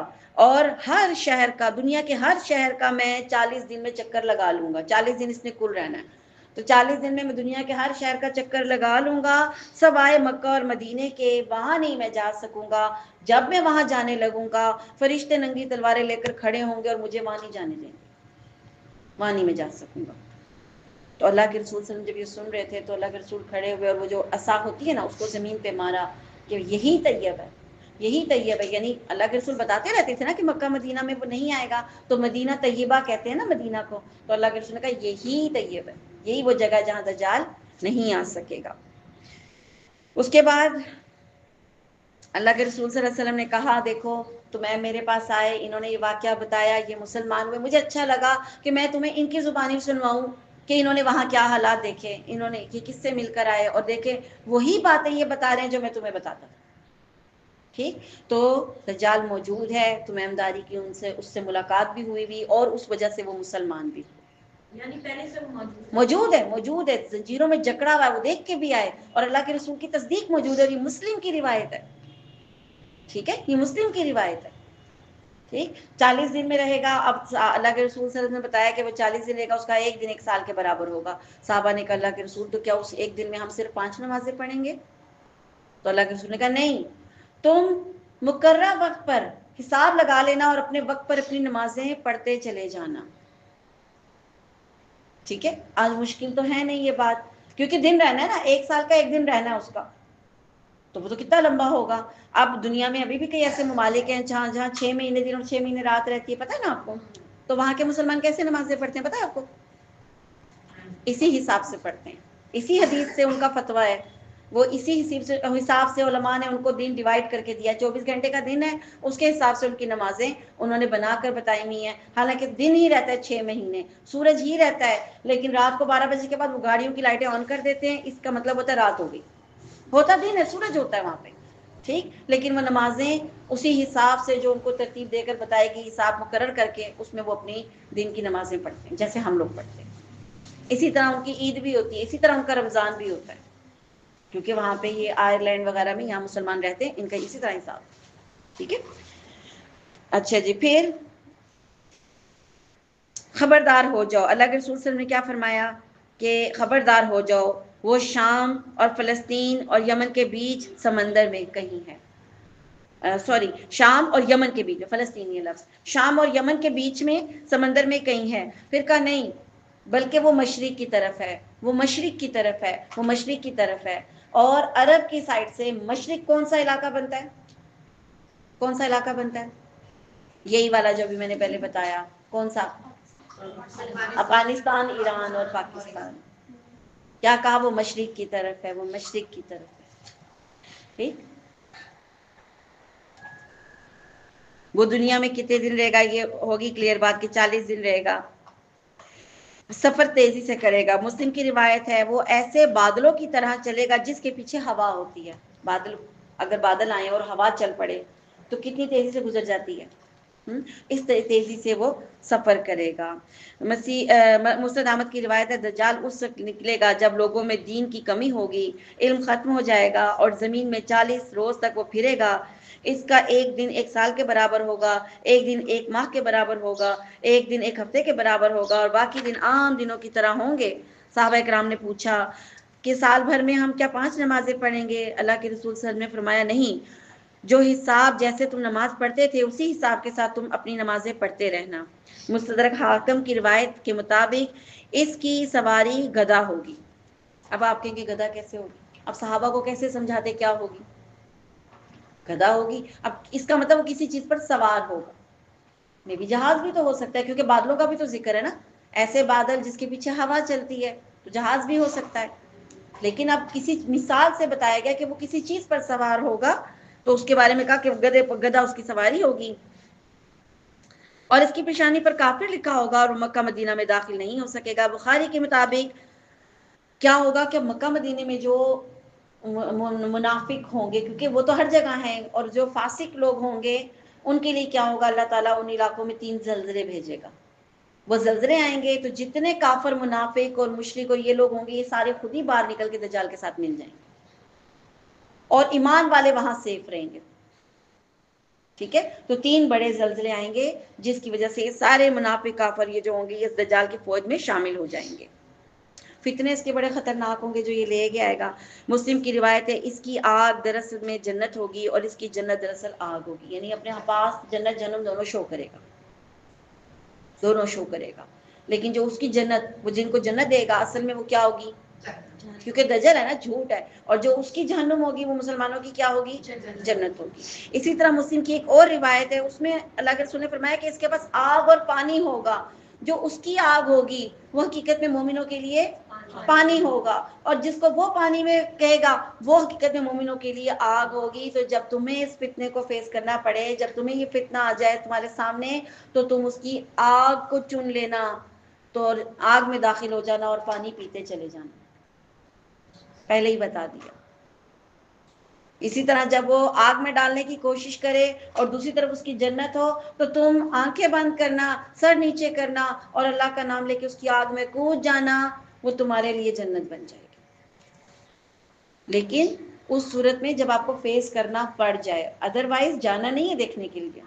اور ہر شہر کا، دنیا کے ہر شہر کا میں 40 دن میں چکر لگا لوں گا. 40 دن اس نے کل رہنا ہے، تو 40 دن میں دنیا کے ہر شہر کا چکر لگا لوں گا، سوائے مکہ اور مدینے کے، وہاں نہیں میں جا سکوں گا. جب میں وہاں جانے لگوں گا فرشتے ننگی تلواریں لے کر کھڑے ہوں گے اور مجھے وہاں نہیں جانے دیں گے، وہاں نہیں میں جا سکوں گا. تو اللہ کے رسول صلی اللہ علیہ وسلم جب یہ سن رہے تھے تو اللہ کے رسول کھڑے ہوئے اور وہ جو عصا ہوتی ہے نا اس کو زمین پہ مارا کہ یہی طیب ہے، یہی طیب ہے. یعنی اللہ کے رسول بتاتے رہتے تھے نا کہ مکہ مدینہ میں وہ نہیں آئے گا، تو مدینہ طیبہ کہتے ہیں نا مدینہ کو، تو اللہ کے رسول نے کہا یہی طیب ہے، یہی وہ جگہ جہاں دجال نہیں آ سکے گا. اس کے بعد اللہ کے رسول صلی اللہ علیہ وسلم نے کہا دیکھو تمہیں میرے پاس آئے، انہوں نے یہ واقعہ بتایا، یہ مسلمان ہوئے، مجھے اچھا لگا کہ میں تمہیں ان کی زبانی سنواؤں کہ انہوں نے وہاں کیا حالات دیکھے، انہوں نے یہ کس سے مل کر آئے اور دیکھے وہی باتیں یہ بتا رہے ہیں جو میں تمہیں بتاتا تھا. ٹھیک. تو دجال موجود ہے، تمہیں امداری کی اس سے ملاقات بھی ہوئی بھی اور اس وجہ سے وہ مسلمان بھی، یعنی پہلے سے وہ موجود ہے زنجیروں میں جکڑا ہوا ہے، وہ دیکھ کے بھی آئے اور اللہ کے رسول کی تصدیق موجود ہے. یہ مسلم کی روایت ہے، ٹھیک ہے، یہ مسلم کی روایت ہے. ٹھیک. 40 دن میں رہے گا. اب اللہ کے رسول صلی اللہ علیہ وسلم نے بتایا کہ وہ 40 دن رہے گا، اس کا ایک دن 1 سال کے برابر ہوگا. صحابہ نے کہا اللہ کے رسول تو کیا اس ایک دن میں ہم صرف 5 نمازیں پڑھیں گے؟ تو اللہ کے رسول نے کہا نہیں، تم مقررہ وقت پر حساب لگا لینا اور اپنے وقت پر اپنی نمازیں پڑھتے چلے جانا. ٹھیک ہے. آج مشکل تو ہے نہیں یہ بات، کیونکہ دن رہنا ہے نا، 1 سال کا 1 دن رہنا ہے اس کا، تو وہ تو کتنا لمبا ہوگا. اب دنیا میں ابھی بھی کئی ایسے ممالک ہیں جہاں 6 مہینے دن اور 6 مہینے رات رہتی ہے، پتہ ہے نا آپ کو؟ تو وہاں کے مسلمان کیسے نمازیں پڑھتے ہیں پتہ ہے آپ کو؟ اسی حساب سے پڑھتے ہیں، اسی حدیث سے ان کا فتویٰ ہے، وہ اسی حساب سے علماء نے ان کو دن ڈیوائڈ کر کے دیا. 24 گھنٹے کا دن ہے، اس کے حساب سے ان کی نمازیں انہوں نے بنا کر بتائی ہوئی ہیں. حالانکہ دن ہی رہتا ہے 6 مہینے، سورج ہی رہتا ہے، لیکن رات کو 12 بجے کے بعد وہ گاڑیوں کی لائٹیں آن کر دیتے ہیں، اس کا مطلب ہوتا ہے رات ہو گئی، ہوتا دن ہے، سورج ہوتا ہے وہاں پہ. ٹھیک. لیکن وہ نمازیں اسی حساب سے جو ان کو ترتیب دے کر بتائے گی، حساب مقرر کر کے اس میں وہ اپنی دن کی نمازیں پڑھتے ہیں جیسے ہم لوگ پڑھتے ہیں. اسی طرح ان کی عید بھی ہوتی ہے، اسی طرح ان کا رمضان بھی ہوتا ہے، کیونکہ وہاں پہ یہ آئرلینڈ وغیرہ میں یہاں مسلمان رہتے ہیں، ان کا اسی طرح حساب. ٹھیک ہے. اچھا جی. پھر خبردار ہو جاؤ، اللہ کے رسول صلی اللہ علیہ وسلم نے کیا فرمایا کہ خبردار ہو جاؤ، وہ شام اور فلسطین اور یمن کے بیچ سمندر میں کہیں ہے. سوری، شام اور یمن کے بیچ میں، فلسطینی لفظ شام اور یمن کے بیچ میں سمندر میں کہیں ہے. پھر کہا نہیں، بلکہ وہ مشرق کی طرف ہے، وہ مشرق کی طرف ہے، وہ مشرق کی طرف ہے. اور عرب کی سائڈ سے مشرق کون سا علاقہ بنتا ہے؟ کون سا علاقہ بنتا ہے؟ یہی والا جو بھی میں نے پہلے بتایا. کون سا؟ افغانستان، ایران اور پاکستان. کیا کہا؟ وہ مشرق کی طرف ہے، وہ مشرق کی طرف ہے. ٹھیک. وہ دنیا میں کتنے دن رہے گا یہ ہوگی کلیئر بات کہ 40 دن رہے گا. سفر تیزی سے کرے گا. مسلم کی روایت ہے وہ ایسے بادلوں کی طرح چلے گا جس کے پیچھے ہوا ہوتی ہے. بادل، اگر بادل آئے اور ہوا چل پڑے تو کتنی تیزی سے گزر جاتی ہے، اس تیزی سے وہ سفر کرے گا. مسند احمد کی روایت ہے دجال اس وقت نکلے گا جب لوگوں میں دین کی کمی ہوگی، علم ختم ہو جائے گا اور زمین میں 40 روز تک وہ پھرے گا. اس کا ایک دن 1 سال کے برابر ہوگا، ایک دن 1 ماہ کے برابر ہوگا، ایک دن 1 ہفتے کے برابر ہوگا اور باقی دن عام دنوں کی طرح ہوں گے. صحابہ کرام نے پوچھا کہ سال بھر میں ہم کیا 5 نمازیں پڑھیں گے؟ اللہ کے رسول صلی اللہ علیہ وسلم نے فرمایا نہیں، جو حساب جیسے تم نماز پڑھتے تھے اسی حساب کے ساتھ تم اپنی نمازیں پڑھتے رہنا. مستدرک حاکم کی روایت کے مطابق اس کی سواری گدھا ہوگی. اب آپ کہیں گے گدھا کیسے ہوگی؟ اب صحابہ کو کیسے سمجھاتے کیا ہوگی؟ گدھا ہوگی. اب اس کا مطلب وہ کسی چیز پر سوار ہوگا. میں بھی جہاز بھی تو ہو سکتا ہے، کیونکہ بادلوں کا بھی تو ذکر ہے نا، ایسے بادل جس کے پیچھے ہوا چلتی ہے، تو جہاز بھی ہو سکتا ہے. لیکن اب کسی مثال سے بتایا گیا کہ وہ کسی چیز پر سوار ہوگا، تو اس کے بارے میں کہا کہ گدھا اس کی سواری ہوگی، اور اس کی پیشانی پر کافر لکھا ہوگا اور مکہ مدینہ میں داخل نہیں ہو سکے گا۔ بخاری کے مطابق کیا ہوگا کہ مکہ مدینہ میں جو منافق ہوں گے، کیونکہ وہ تو ہر جگہ ہیں، اور جو فاسق لوگ ہوں گے ان کے لیے کیا ہوگا، اللہ تعالیٰ ان علاقوں میں 3 زلزلے بھیجے گا۔ وہ زلزلے آئیں گے تو جتنے کافر، منافق اور مشرک اور یہ لوگ ہوں گے، یہ سارے خود ہی باہر نکل کے دجال کے ساتھ مل جائیں گے، اور ایمان والے وہاں سیف رہیں گے۔ ٹھیک ہے، تو 3 بڑے زلزلے آئیں گے جس کی وجہ سے یہ سارے منافق کافر یہ جو ہوں گے یہ دجال کی فوج میں شامل ہو جائیں گے۔ فتنے اس کے بڑے خطرناک ہوں گے جو یہ لے کے آئے گا۔ مسلم کی روایت ہے اس کی آگ دراصل میں جنت ہوگی اور اس کی جنت دراصل آگ ہوگی، یعنی اپنے پاس جنت جہنم دونوں شو کرے گا، دونوں شو کرے گا۔ لیکن جو اس کی جنت، وہ جن کو جنت دے گا اصل میں وہ کیا ہوگی، کیونکہ دجل ہے نا، جھوٹ ہے، اور جو اس کی جہنم ہوگی وہ مسلمانوں کی کیا ہوگی، جنت ہوگی۔ اسی طرح مسلم کی ایک اور روایت ہے، اس میں اللہ کے رسول نے فرمایا کہ اس کے پاس آگ اور پانی ہوگا، جو اس کی آگ ہوگی وہ حقیقت میں مومنوں کے لیے پانی ہوگا، اور جس کو وہ پانی میں کہے گا وہ حقیقت میں مومنوں کے لیے آگ ہوگی۔ تو جب تمہیں اس فتنے کو فیس کرنا پڑے، جب تمہیں یہ فتنہ آ جائے تمہارے سامنے، تو تم اس کی آگ کو چن لینا، تو آگ میں داخل ہو جانا اور پانی پیتے چلے جانا، پہلے ہی بتا دیا۔ اسی طرح جب وہ آگ میں ڈالنے کی کوشش کرے اور دوسری طرف اس کی جنت ہو، تو تم آنکھیں بند کرنا، سر نیچے کرنا اور اللہ کا نام لے کے اس کی آگ میں کود جانا، وہ تمہارے لیے جنت بن جائے گی۔ لیکن اس صورت میں جب آپ کو فیس کرنا پڑ جائے، ادروائز جانا نہیں ہے دیکھنے کے لیے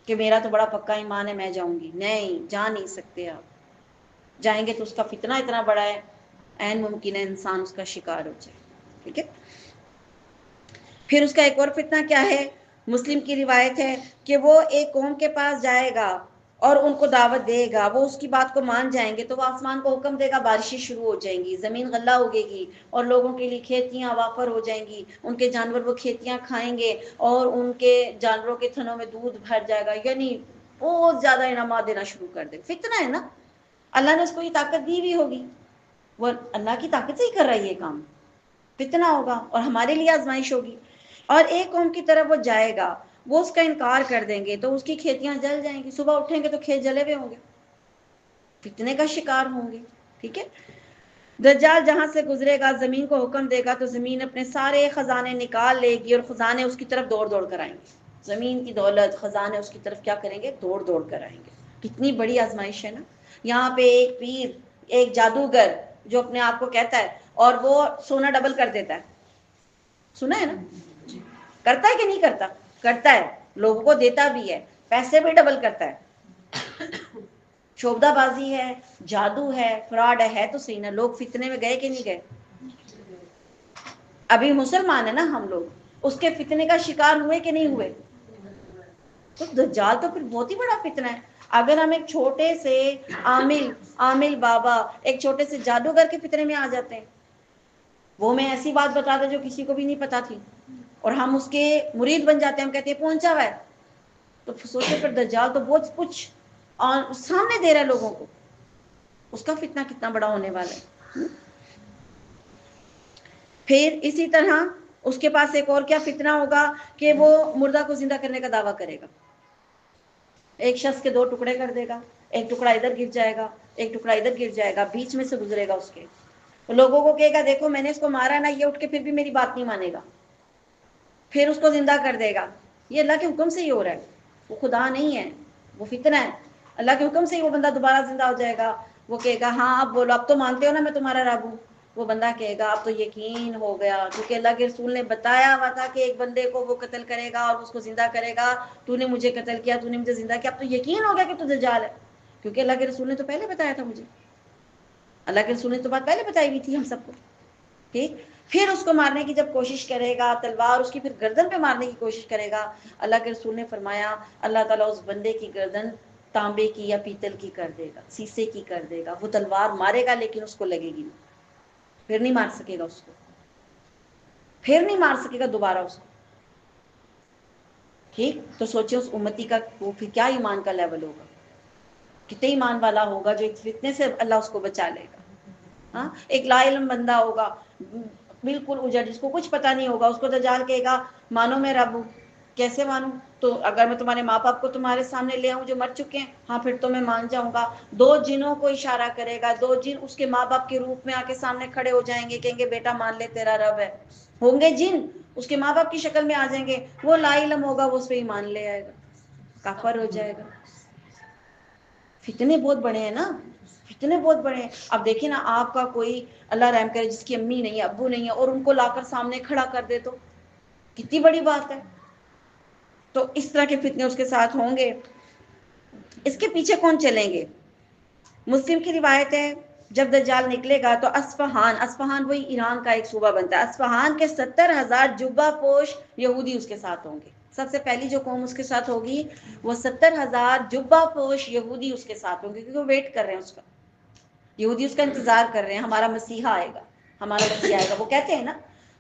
کہ میرا تو بڑا پکا ایمان ہے میں جاؤں گی، نہیں، جا نہیں سکتے آپ۔ جائیں گے تو اس کا فتنہ اتنا بڑا ہے، عین ممکن ہے انسان اس کا شکار ہو جائے۔ ٹھیک ہے، پھر اس کا ایک اور فتنہ کیا ہے، مسلم کی روایت ہے کہ وہ ایک قوم کے پاس جائے گا اور ان کو دعوت دے گا، وہ اس کی بات کو مان جائیں گے تو وہ آسمان کو حکم دے گا، بارشیں شروع ہو جائیں گی، زمین غلہ اگے گی اور لوگوں کے لیے کھیتیاں وافر ہو جائیں گی، ان کے جانور وہ کھیتیاں کھائیں گے اور ان کے جانوروں کے تھنوں میں دودھ بھر جائے گا، یعنی بہت زیادہ انعامات دینا شروع کر دے۔ فتنہ ہے نا، اللہ نے اس کو یہ طاقت دی بھی ہوگی، وہ اللہ کی طاقت سے ہی کر رہا ہے یہ کام، فتنہ ہوگا اور ہمارے لیے آزمائش ہوگی۔ اور ایک قوم کی طرف وہ جائے گا، وہ اس کا انکار کر دیں گے تو اس کی کھیتیاں جل جائیں گی، صبح اٹھیں گے تو کھیت جلے ہوئے ہوں گے، فتنے کا شکار ہوں گے۔ ٹھیک ہے، دجال جہاں سے گزرے گا زمین کو حکم دے گا تو زمین اپنے سارے خزانے نکال لے گی اور خزانے اس کی طرف دوڑ دوڑ کر آئیں گے، زمین کی دولت، خزانے اس کی طرف کیا کریں گے، دوڑ دوڑ کر آئیں گے۔ کتنی بڑی آزمائش ہے نا، یہاں پہ ایک پیر، ایک جادوگر جو اپنے آپ کو کہتا ہے اور وہ سونا ڈبل کر دیتا ہے، سنا ہے نا، کرتا ہے کہ نہیں کرتا، کرتا ہے، لوگوں کو دیتا بھی ہے، پیسے بھی ڈبل کرتا ہے، شوبدہ بازی ہے، جادو ہے، فراڈ ہے تو صحیح نا، لوگ فتنے میں گئے کہ نہیں گئے؟ ابھی مسلمان ہے نا ہم لوگ، اس کے فتنے کا شکار ہوئے کہ نہیں ہوئے؟ تو دجال تو پھر بہت ہی بڑا فتنہ ہے۔ اگر ہم ایک چھوٹے سے عامل بابا، ایک چھوٹے سے جادوگر کے فتنے میں آ جاتے ہیں، وہ میں ایسی بات بتا دے جو کسی کو بھی نہیں پتا تھی، اور ہم اس کے مرید بن جاتے ہیں، ہم کہتے ہیں پہنچا ہوا ہے، تو سوچو پھر دجال تو بہت کچھ سامنے دے رہا ہے لوگوں کو، اس کا فتنہ کتنا بڑا ہونے والا ہے۔ پھر اسی طرح اس کے پاس ایک اور کیا فتنہ ہوگا کہ وہ مردہ کو زندہ کرنے کا دعویٰ کرے گا، ایک شخص کے 2 ٹکڑے کر دے گا، ایک ٹکڑا ادھر گر جائے گا، ایک ٹکڑا ادھر گر جائے گا، بیچ میں سے گزرے گا اس کے، لوگوں کو کہے گا دیکھو میں نے اس کو مارا نا، یہ اٹھ کے پھر بھی میری بات نہیں مانے گا، پھر اس کو زندہ کر دے گا۔ یہ اللہ کے حکم سے ہی ہو رہا ہے، وہ خدا نہیں ہے، وہ فتنہ ہے، اللہ کے حکم سے ہی وہ بندہ دوبارہ زندہ ہو جائے گا۔ وہ کہے گا ہاں اب بولو، اب تو مانتے ہو نا میں تمہارا رب ہوں؟ وہ بندہ کہے گا اب تو یقین ہو گیا، کیونکہ اللہ کے رسول نے بتایا ہوا تھا کہ ایک بندے کو وہ قتل کرے گا اور اس کو زندہ کرے گا، تو نے مجھے قتل کیا، تو نے مجھے زندہ کیا، اب تو یقین ہو گیا کہ تو دجال ہے، کیونکہ اللہ کے رسول نے تو پہلے بتایا تھا مجھے، اللہ کے رسول نے تو بات پہلے بتائی ہوئی تھی ہم سب کو۔ ٹھیک، پھر اس کو مارنے کی جب کوشش کرے گا، تلوار اس کی پھر گردن پہ مارنے کی کوشش کرے گا، اللہ کے رسول نے فرمایا اللہ تعالیٰ اس بندے کی گردن تانبے کی یا پیتل کی کر دے گا، سیسے کی کر دے گا، وہ تلوار مارے گا لیکن اس کو لگے گی نہیں، پھر نہیں مار سکے گا اس کو، پھر نہیں مار سکے گا دوبارہ اس کو۔ ٹھیک، تو سوچیں اس امتی کا وہ پھر کیا ایمان کا لیول ہوگا، کتنے ایمان والا ہوگا جو اس فتنے سے اللہ اس کو بچا لے گا۔ ہاں ایک لا علم بندہ ہوگا بالکل اجڑ، جس کو کچھ پتا نہیں ہوگا، اس کو دجال کہے گا مانو میں رب ہوں. کیسے مانوں؟ تو اگر میں تمہارے ماں باپ کو تمہارے سامنے لے آؤں جو مر چکے ہیں، ہاں پھر تو میں مان جاؤں گا. 2 جنوں کو اشارہ کرے گا، 2 جن اس کے ماں باپ کے روپ میں آ کے سامنے کھڑے ہو جائیں گے، کہیں گے بیٹا مان لے تیرا رب ہے. ہوں گے جن اس کے ماں باپ کی شکل میں آ جائیں گے، وہ لا علم ہوگا، وہ اس پہ ایمان لے آئے گا، کافر ہو جائے گا. فتنے بہت بڑے ہیں نا، فتنے بہت بڑے ہیں. اب دیکھیں نا، آپ کا کوئی اللہ رحم کرے جس کی امی نہیں ہے، ابو نہیں ہے، اور ان کو لا کر سامنے کھڑا کر دے تو کتنی بڑی بات ہے. تو اس طرح کے فتنے اس کے ساتھ ہوں گے. اس کے پیچھے کون چلیں گے؟ مسلم کی روایت ہے جب دجال نکلے گا تو اصفہان وہی ایران کا ایک صوبہ بنتا ہے، اصفہان کے 70,000 جبہ پوش یہودی اس کے ساتھ ہوں گے. سب سے پہلی جو قوم اس کے ساتھ ہوگی وہ 70,000 جبہ پوش یہودی اس کے ساتھ ہوں گے، کیونکہ وہ ویٹ کر رہے ہیں اس کا. یہودی اس کا انتظار کر رہے ہیں، ہمارا مسیحا آئے گا، ہمارا مسیحا آئے گا، وہ کہتے ہیں نا.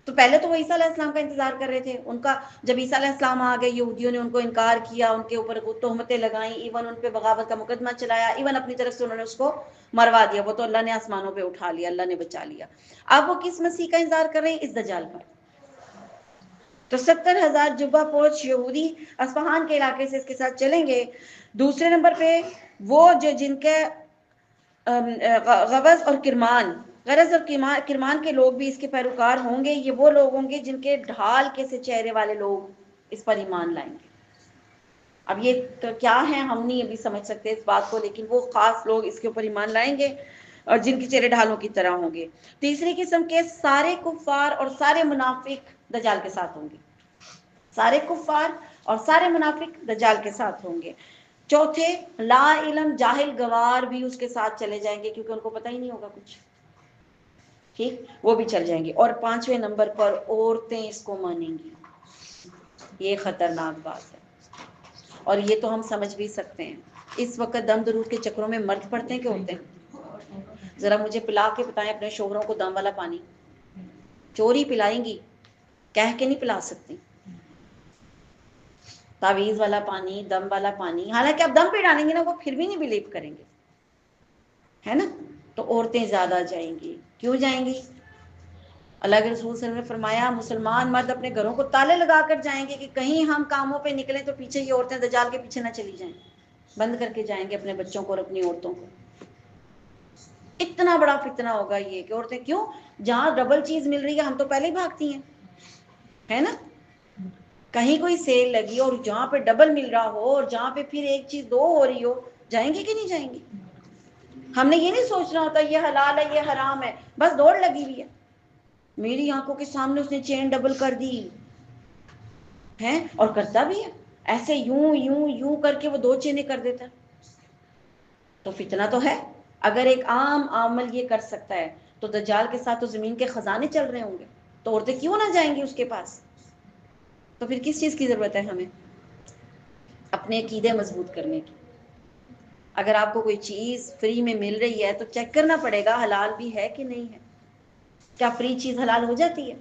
تو پہلے تو وہ عیسیٰ علیہ السلام کا انتظار کر رہے تھے. ان کا جب عیسیٰ علیہ السلام آ گئے، یہودیوں نے ان کو انکار کیا، ان کے اوپر تہمتیں لگائیں، ایون ان پہ بغاوت کا مقدمہ چلایا، ایون اپنی طرف سے انہوں نے اس کو مروا دیا. وہ تو اللہ نے آسمانوں پہ اٹھا لیا، اللہ نے بچا لیا. اب وہ کس مسیح کا انتظار کر رہے ہیں؟ اس دجال کا. تو 70,000 جبہ پوش یہودی اصفہان کے علاقے سے اس کے ساتھ چلیں گے. دوسرے نمبر پہ وہ جو جن کے غوث اور کرمان کے لوگ بھی اس کے پیروکار ہوں گے. یہ وہ لوگ ہوں گے جن کے ڈھال کے سے چہرے والے لوگ اس پر ایمان لائیں گے. اب یہ تو کیا ہے، ہم نہیں ابھی سمجھ سکتے اس بات کو، لیکن وہ خاص لوگ اس کے اوپر ایمان لائیں گے اور جن کے چہرے ڈھالوں کی طرح ہوں گے. تیسری قسم کے سارے کفار اور سارے منافق دجال کے ساتھ ہوں گے. سارے کفار اور سارے منافق دجال کے ساتھ ہوں گے. چوتھے لا علم جاہل گوار بھی اس کے ساتھ چلے جائیں گے، کیونکہ ان کو پتہ ہی نہیں ہوگا کچھ. ٹھیک، وہ بھی چل جائیں گے. اور 5ویں نمبر پر عورتیں اس کو مانیں گی. یہ خطرناک بات ہے، اور یہ تو ہم سمجھ بھی سکتے ہیں. اس وقت دم درود کے چکروں میں مرد پڑتے ہیں کہ ہوتے ہیں؟ ذرا مجھے پلا کے بتائیں اپنے شوہروں کو دم والا پانی. چوری پلائیں گی، کہہ کے نہیں پلا سکتی. تعویذ والا پانی، دم والا پانی، حالانکہ آپ دم پہ ڈالیں گے نا، وہ پھر بھی نہیں بلیو کریں گے، ہے نا. تو عورتیں زیادہ جائیں گی. کیوں جائیں گی؟ اللہ کے رسول صلی اللہ علیہ وسلم نے فرمایا مسلمان مرد اپنے گھروں کو تالے لگا کر جائیں گے کہ کہیں ہم کاموں پہ نکلیں تو پیچھے یہ عورتیں دجال کے پیچھے نہ چلی جائیں. بند کر کے جائیں گے اپنے بچوں کو اور اپنی عورتوں کو. اتنا بڑا فتنہ ہوگا یہ کہ عورتیں کیوں، جہاں ڈبل چیز مل رہی ہے ہم تو پہلے ہی بھاگتی ہیں، ہے نا. کہیں کوئی سیل لگی اور جہاں پہ ڈبل مل رہا ہو اور جہاں پہ پھر ایک چیز 2 ہو رہی ہو، جائیں گے کہ نہیں جائیں گے؟ ہم نے یہ نہیں سوچنا ہوتا یہ حلال ہے یہ حرام ہے، بس دوڑ لگی ہوئی ہے. میری آنکھوں کے سامنے اس نے چین ڈبل کر دی ہے، اور کرتا بھی ہے ایسے، یوں یوں یوں کر کے وہ 2 چینیں کر دیتا ہے. تو فتنہ تو ہے. اگر ایک عام عامل یہ کر سکتا ہے تو دجال کے ساتھ تو زمین کے خزانے چل رہے ہوں گے. تو عورتیں کیوں نہ جائیں گی اس کے پاس؟ تو پھر کس چیز کی ضرورت ہے ہمیں؟ اپنے عقیدے مضبوط کرنے کی. اگر آپ کو کوئی چیز فری میں مل رہی ہے تو چیک کرنا پڑے گا حلال بھی ہے کہ نہیں ہے. کیا فری چیز حلال ہو جاتی ہے؟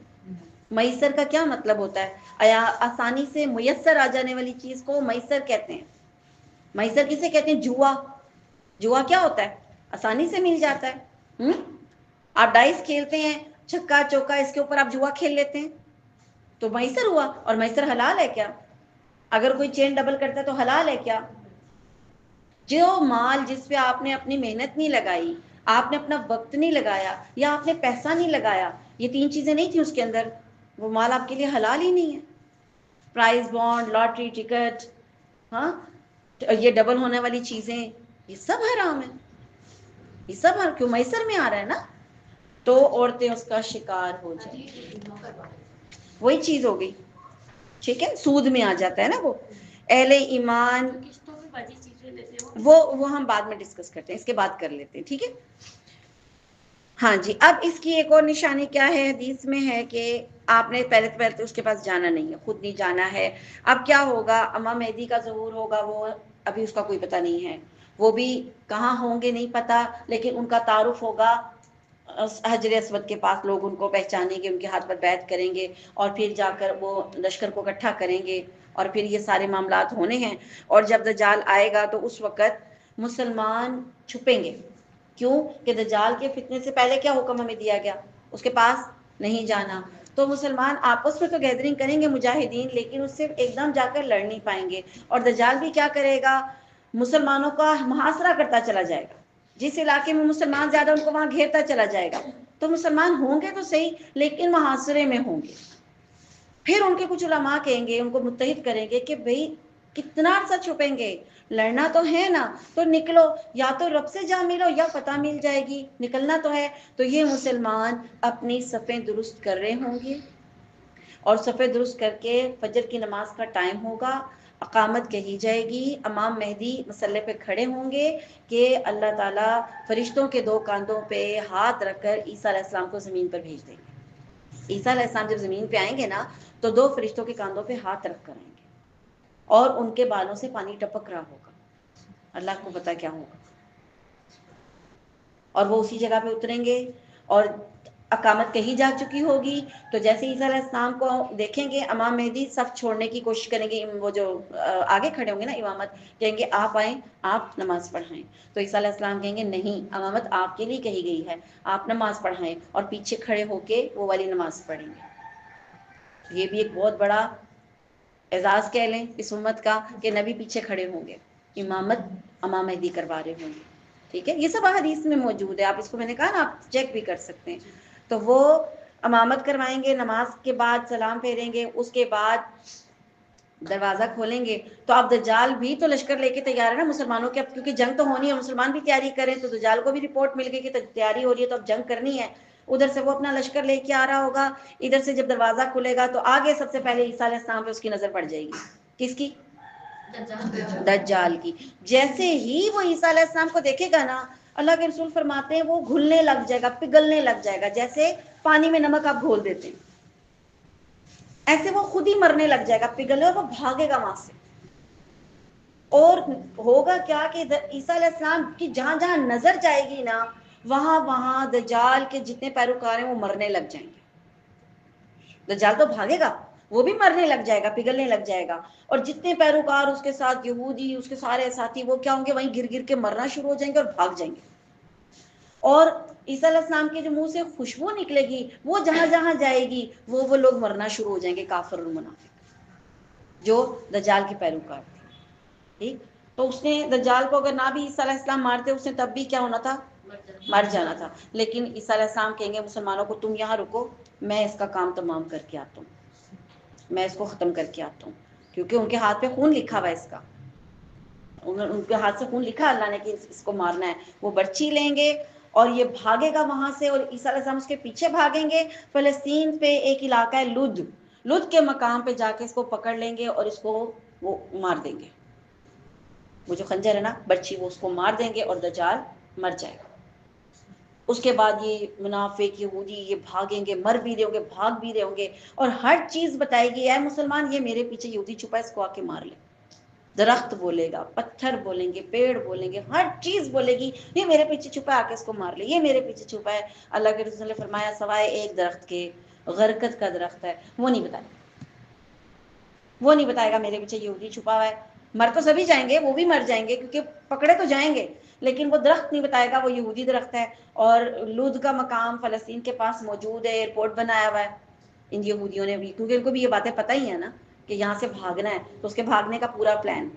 میسر کا کیا مطلب ہوتا ہے؟ آسانی سے میسر آ جانے والی چیز کو میسر کہتے ہیں. میسر کسے کہتے ہیں؟ جوا. جوا کیا ہوتا ہے؟ آسانی سے مل جاتا ہے. آپ ڈائس کھیلتے ہیں، چھکا چوکا، اس کے اوپر آپ جوا کھیل لیتے ہیں تو میسر ہوا. اور میسر حلال ہے کیا؟ اگر کوئی چین ڈبل کرتا ہے تو حلال ہے کیا؟ جو مال جس پہ آپ نے اپنی محنت نہیں لگائی، آپ نے اپنا وقت نہیں لگایا، یا آپ نے پیسہ نہیں لگایا، یہ 3 چیزیں نہیں تھیں اس کے اندر، وہ مال آپ کے لیے حلال ہی نہیں ہے. پرائز بانڈ، لاٹری ٹکٹ، ہاں یہ ڈبل ہونے والی چیزیں، یہ سب حرام ہے. یہ سب کیوں؟ میسر میں آ رہا ہے نا. تو عورتیں اس کا شکار ہو جائیں. وہی چیز ہو گئی. ٹھیک ہے، سود میں آ جاتا ہے نا وہ. اہل ایمان وہ ہم بعد میں ڈسکس کرتے ہیں، اس کے بعد کر لیتے ہیں. ٹھیک ہے. ہاں جی. اب اس کی ایک اور نشانی کیا ہے؟ حدیث میں ہے کہ آپ نے پہلے اس کے پاس جانا نہیں ہے، خود نہیں جانا ہے. اب کیا ہوگا؟ امام مہدی کا ظہور ہوگا، وہ ابھی اس کا کوئی پتہ نہیں ہے. وہ بھی کہاں ہوں گے نہیں پتہ، لیکن ان کا تعارف ہوگا حجر اسود کے پاس. لوگ ان کو پہچانیں گے، ان کے ہاتھ پر بیعت کریں گے، اور پھر جا کر وہ لشکر کو اکٹھا کریں گے، اور پھر یہ سارے معاملات ہونے ہیں. اور جب دجال آئے گا تو اس وقت مسلمان چھپیں گے. کیوں کہ دجال کے فتنے سے پہلے کیا حکم ہمیں دیا گیا؟ اس کے پاس نہیں جانا. تو مسلمان آپس میں تو گیدرنگ کریں گے مجاہدین، لیکن اس سے ایک دم جا کر لڑ نہیں پائیں گے. اور دجال بھی کیا کرے گا؟ مسلمانوں کا محاصرہ کرتا چلا جائے گا. جس علاقے میں مسلمان زیادہ ان کو وہاں گھیرتا چلا جائے گا. تو مسلمان ہوں گے تو صحیح، لیکن محاصرے میں ہوں گے. پھر ان کے کچھ علماء کہیں گے، ان کو متحد کریں گے کہ بھئی کتنا عرصہ چھپیں گے، لڑنا تو ہے نا، تو نکلو، یا تو رب سے جا ملو یا فتح مل جائے گی، نکلنا تو ہے. تو یہ مسلمان اپنی صفیں درست کر رہے ہوں گے، اور صفیں درست کر کے فجر کی نماز کا ٹائم ہوگا، اقامت کہی جائے گی، امام مہدی مسلح پہ کھڑے ہوں گے کہ اللہ تعالیٰ فرشتوں کے 2 کاندھوں پہ ہاتھ رکھ کر عیسیٰ علیہ السلام کو زمین پر بھیج دیں گے. عیسیٰ علیہ السلام جب زمین پہ آئیں گے نا تو 2 فرشتوں کے کاندھوں پہ ہاتھ رکھ کر آئیں گے، اور ان کے بالوں سے پانی ٹپک رہا ہوگا. اللہ کو پتا کیا ہوگا. اور وہ اسی جگہ پہ اتریں گے، اور اقامت کہی جا چکی ہوگی. تو جیسے عیسیٰ علیہ السلام کو دیکھیں گے، امام مہدی صف چھوڑنے کی کوشش کریں گے، وہ جو آگے کھڑے ہوں گے نا امامت، کہیں گے آپ آئیں، آپ نماز پڑھائیں. تو عیسیٰ علیہ السلام کہیں گے نہیں، امامت آپ کے لیے کہی گئی ہے، آپ نماز پڑھائیں، اور پیچھے کھڑے ہو کے وہ والی نماز پڑھیں گے. یہ بھی ایک بہت بڑا اعزاز کہہ لیں اس امت کا کہ نبی پیچھے کھڑے ہوں گے، امامت امام مہدی کروا رہے ہوں گے. ٹھیک ہے، یہ سب حدیث میں موجود ہے، آپ اس کو میں نے کہا نا آپ چیک بھی کر سکتے ہیں. تو وہ امامت کروائیں گے، نماز کے بعد سلام پھیریں گے، اس کے بعد دروازہ کھولیں گے. تو اب دجال بھی تو لشکر لے کے تیار ہے نا مسلمانوں کے، اب کیونکہ جنگ تو ہونی ہے، مسلمان بھی تیاری کریں، تو دجال کو بھی رپورٹ مل گئی کہ تیاری ہو رہی ہے تو اب جنگ کرنی ہے. ادھر سے وہ اپنا لشکر لے کے آ رہا ہوگا، ادھر سے جب دروازہ کھلے گا تو آگے سب سے پہلے عیسیٰ علیہ السلام پہ اس کی نظر پڑ جائے گی. کس کی؟ دجال کی. جیسے ہی وہ عیسیٰ علیہ السلام کو دیکھے گا نا، اللہ کے رسول فرماتے ہیں وہ گھلنے لگ جائے گا، پگھلنے لگ جائے گا، جیسے پانی میں نمک آپ گھول دیتے ہیں، ایسے وہ خود ہی مرنے لگ جائے گا، پگھلنے، اور وہ بھاگے گا وہاں سے. اور ہوگا کیا کہ عیسیٰ علیہ السلام کی جہاں جہاں نظر جائے گی نا، وہاں وہاں دجال کے جتنے پیروکار ہیں وہ مرنے لگ جائیں گے. دجال تو بھاگے گا، وہ بھی مرنے لگ جائے گا، پگھلنے لگ جائے گا، اور جتنے پیروکار اس کے ساتھ یہودی، اس کے سارے ساتھی، وہ کیا ہوں گے، وہیں گر گر کے مرنا شروع ہو جائیں گے اور بھاگ جائیں گے. اور عیسیٰ علیہ السلام کے جو منہ سے خوشبو نکلے گی، وہ جہاں جہاں جائے گی وہ لوگ مرنا شروع ہو جائیں گے، کافر اور منافق جو دجال کے پیروکار تھے. ٹھیک. تو اس نے دجال کو اگر نہ بھی عیسیٰ علیہ السلام مارتے، اس نے تب بھی کیا ہونا تھا؟ مر جانا تھا. لیکن عیسیٰ علیہ السلام کہیں گے مسلمانوں کو تم یہاں رکو، میں اس کا کام تمام کر کے آتا ہوں، میں اس کو ختم کر کے آتا ہوں. کیونکہ ان کے ہاتھ پہ خون لکھا ہوا ہے، اس کا ان کے ہاتھ سے خون لکھا اللہ نے کہ اس کو مارنا ہے. وہ برچی لیں گے اور یہ بھاگے گا وہاں سے، اور عیسیٰ علیہ السلام اس کے پیچھے بھاگیں گے. فلسطین پہ ایک علاقہ ہے لد کے مقام پہ جا کے اس کو پکڑ لیں گے اور اس کو وہ مار دیں گے. وہ جو خنجر ہے نا، برچی، وہ اس کو مار دیں گے اور دجال مر جائے گا. اس کے بعد یہ منافق یہودی یہ بھاگیں گے، مر بھی رہے ہوں گے، بھاگ بھی رہے ہوں گے، اور ہر چیز بتائے گی، اے مسلمان یہ میرے پیچھے یہودی چھپا ہے، اس کو آ کے مار لے. درخت بولے گا، پتھر بولیں گے، پیڑ بولیں گے، ہر چیز بولے گی یہ میرے پیچھے چھپا ہے، آ کے اس کو مار لے، یہ میرے پیچھے چھپا ہے. اللہ کے رسول نے فرمایا سوائے ایک درخت کے، غرقد کا درخت ہے، وہ نہیں بتائے، وہ نہیں بتائے گا میرے پیچھے یہودی چھپا ہوا ہے. مر تو سبھی جائیں گے، وہ بھی مر جائیں گے کیونکہ پکڑے تو جائیں گے، لیکن وہ درخت نہیں بتائے گا وہ یہودی درخت ہے. اور لود کا مقام فلسطین کے پاس موجود ہے، ایئرپورٹ بنایا ہوا ہے ان یہودیوں نے بھی، کیونکہ ان کو بھی یہ باتیں پتہ ہی ہیں نا کہ یہاں سے بھاگنا ہے، تو اس کے بھاگنے کا پورا پلان.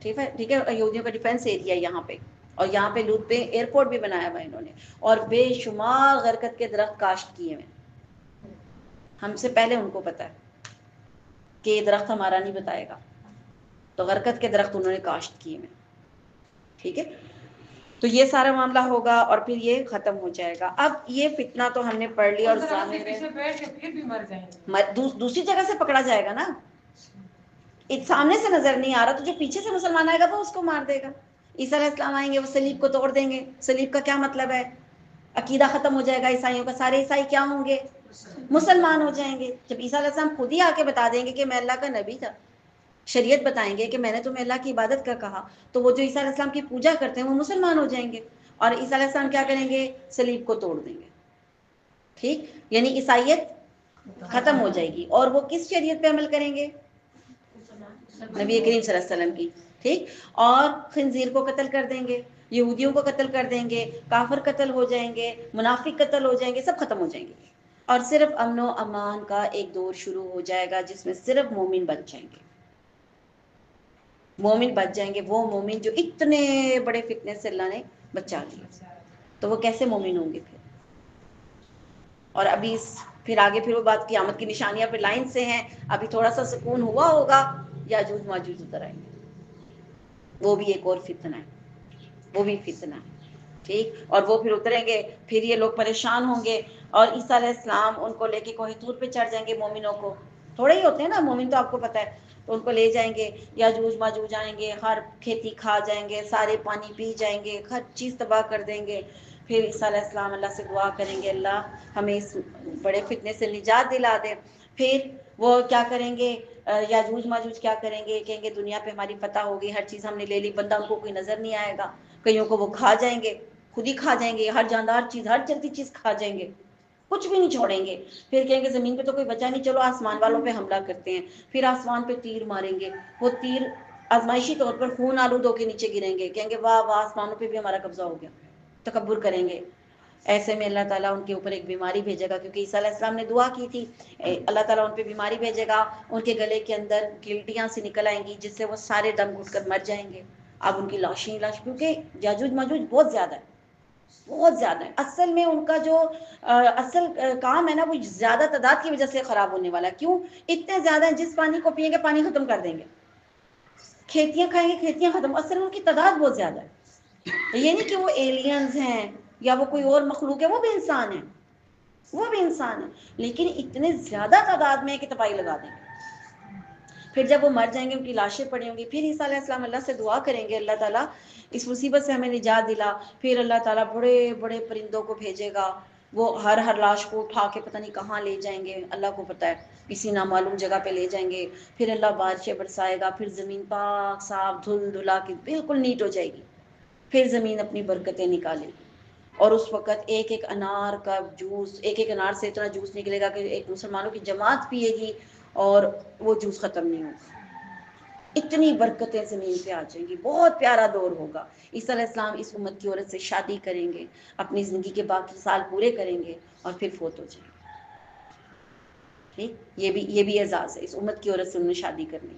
ٹھیک ہے، ٹھیک ہے. یہودیوں کا ڈیفینس ایریا یہاں پہ، اور یہاں پہ لود پہ ایئرپورٹ بھی بنایا ہوا ہے انہوں نے، اور بے شمار غرقد کے درخت کاشت کیے ہوئے. ہم سے پہلے ان کو پتہ ہے کہ یہ درخت ہمارا نہیں بتائے گا، تو غرقد کے درخت انہوں نے کاشت کیے ہوئے. ٹھیک ہے. تو یہ سارا معاملہ ہوگا اور پھر یہ ختم ہو جائے گا. اب یہ فتنہ تو ہم نے پڑھ لیا، اور دوسری جگہ سے پکڑا جائے گا نا، سامنے سے نظر نہیں آ رہا، تو جو پیچھے سے مسلمان آئے گا وہ اس کو مار دے گا. عیسیٰ علیہ السلام آئیں گے، وہ صلیب کو توڑ دیں گے. صلیب کا کیا مطلب ہے؟ عقیدہ ختم ہو جائے گا عیسائیوں کا، سارے عیسائی کیا ہوں گے؟ مسلمان ہو جائیں گے. جب عیسیٰ علیہ السلام خود ہی آ کے بتا دیں گے کہ میں اللہ کا نبی تھا، شریعت بتائیں گے کہ میں نے تمہیں اللہ کی عبادت کا کہا، تو وہ جو عیسیٰ علیہ السلام کی پوجا کرتے ہیں وہ مسلمان ہو جائیں گے. اور عیسیٰ علیہ السلام کیا کریں گے؟ صلیب کو توڑ دیں گے. ٹھیک، یعنی عیسائیت ختم ہو جائے گی، اور وہ کس شریعت پہ عمل کریں گے؟ نبی کریم صلی اللہ علیہ وسلم کی. ٹھیک. اور خنزیر کو قتل کر دیں گے. یہودیوں کو قتل کر دیں گے، کافر قتل ہو جائیں گے، منافق قتل ہو جائیں گے، سب ختم ہو جائیں گے، اور صرف امن و امان کا ایک دور شروع ہو جائے گا جس میں صرف مومن بچ جائیں گے، مومن بچ جائیں گے، وہ مومن جو اتنے بڑے فتنے سے اللہ نے بچا لیا، تو وہ کیسے مومن ہوں گے پھر؟ اور ابھی پھر آگے پھر وہ بات قیامت کی نشانیاں پھر لائن سے ہیں، ابھی تھوڑا سا سکون ہوا ہوگا، یاجوج ماجوج اتر آئیں گے، وہ بھی ایک اور فتنہ ہے، وہ بھی فتنہ ہے، ٹھیک، اور وہ پھر اتریں گے، پھر یہ لوگ پریشان ہوں گے، اور عیسیٰ علیہ السلام ان کو لے کے کوہ طور پہ چڑھ جائیں گے، مومنوں کو، تھوڑے ہی ہوتے ہیں نا مومن تو آپ کو پتہ ہے، تو ان کو لے جائیں گے، یاجوج ماجوج آئیں گے، ہر کھیتی کھا جائیں گے، سارے پانی پی جائیں گے، ہر چیز تباہ کر دیں گے، پھر عیسیٰ علیہ السلام اللہ سے دعا کریں گے اللہ ہمیں اس بڑے فتنے سے نجات دلا دے، پھر وہ کیا کریں گے، یاجوج ماجوج کیا کریں گے، کہیں گے دنیا پہ ہماری فتح ہوگی، ہر چیز ہم نے لے لی، بندہ ان کو کوئی نظر نہیں آئے گا، کئیوں کو وہ کھا جائیں گے، خود ہی کھا جائیں گے، ہر جاندار چیز، ہر چلتی چیز کھا جائیں گے، کچھ بھی نہیں چھوڑیں گے، پھر کہیں گے زمین پہ تو کوئی بچا نہیں، چلو آسمان والوں پہ حملہ کرتے ہیں، پھر آسمان پہ تیر ماریں گے، وہ تیر آزمائشی طور پر خون آلود ہو کے نیچے گریں گے، کہیں گے واہ واہ آسمانوں پہ بھی ہمارا قبضہ ہو گیا، تکبر کریں گے، ایسے میں اللہ تعالیٰ ان کے اوپر ایک بیماری بھیجے گا، کیونکہ عیسیٰ علیہ السلام نے دعا کی تھی، اللہ تعالیٰ ان پہ بیماری بھیجے گا، ان کے گلے کے اندر گلٹیاں سی نکل آئیں گی جس سے وہ سارے دم گھٹ کر مر جائیں گے، اب ان کی لاشیں لاش، کیونکہ یاجوج ماجوج بہت زیادہ ہے، بہت زیادہ ہے، اصل میں ان کا جو اصل کام ہے نا وہ زیادہ تعداد کی وجہ سے خراب ہونے والا ہے، کیوں؟ اتنے زیادہ ہیں، جس پانی کو پیئیں گے پانی ختم کر دیں گے، کھیتیاں کھائیں گے کھیتیاں ختم، اصل ان کی تعداد بہت زیادہ ہے، یہ نہیں کہ وہ ایلینز ہیں یا وہ کوئی اور مخلوق ہے، وہ بھی انسان ہے، وہ بھی انسان ہے، لیکن اتنے زیادہ تعداد میں ہے کہ تباہی لگا دیں گے، پھر جب وہ مر جائیں گے ان کی لاشیں پڑی ہوں گی، پھر عیسیٰ علیہ السلام اللہ سے دعا کریں گے اللہ تعالیٰ اس مصیبت سے ہمیں نجات دلا، پھر اللہ تعالیٰ بڑے بڑے پرندوں کو بھیجے گا، وہ ہر لاش کو اٹھا کے پتہ نہیں کہاں لے جائیں گے، اللہ کو پتہ ہے، کسی نامعلوم جگہ پہ لے جائیں گے، پھر اللہ بارشیں برسائے گا، پھر زمین پاک صاف دھل دھلا کے بالکل نیٹ ہو جائے گی، پھر زمین اپنی برکتیں نکالے گی، اور اس وقت ایک ایک انار کا جوس، ایک ایک انار سے اتنا جوس نکلے گا کہ ایک مسلمانوں کی جماعت پیے گی اور وہ جوس ختم نہیں ہوگا، اتنی برکتیں زمین پہ آ جائیں گی، بہت پیارا دور ہوگا، عیسیٰ علیہ السلام اس امت کی عورت سے شادی کریں گے، اپنی زندگی کے باقی سال پورے کریں گے اور پھر فوت ہو جائیں گے، ٹھیک، یہ بھی اعزاز ہے اس امت کی عورت سے انہوں نے شادی کرنی،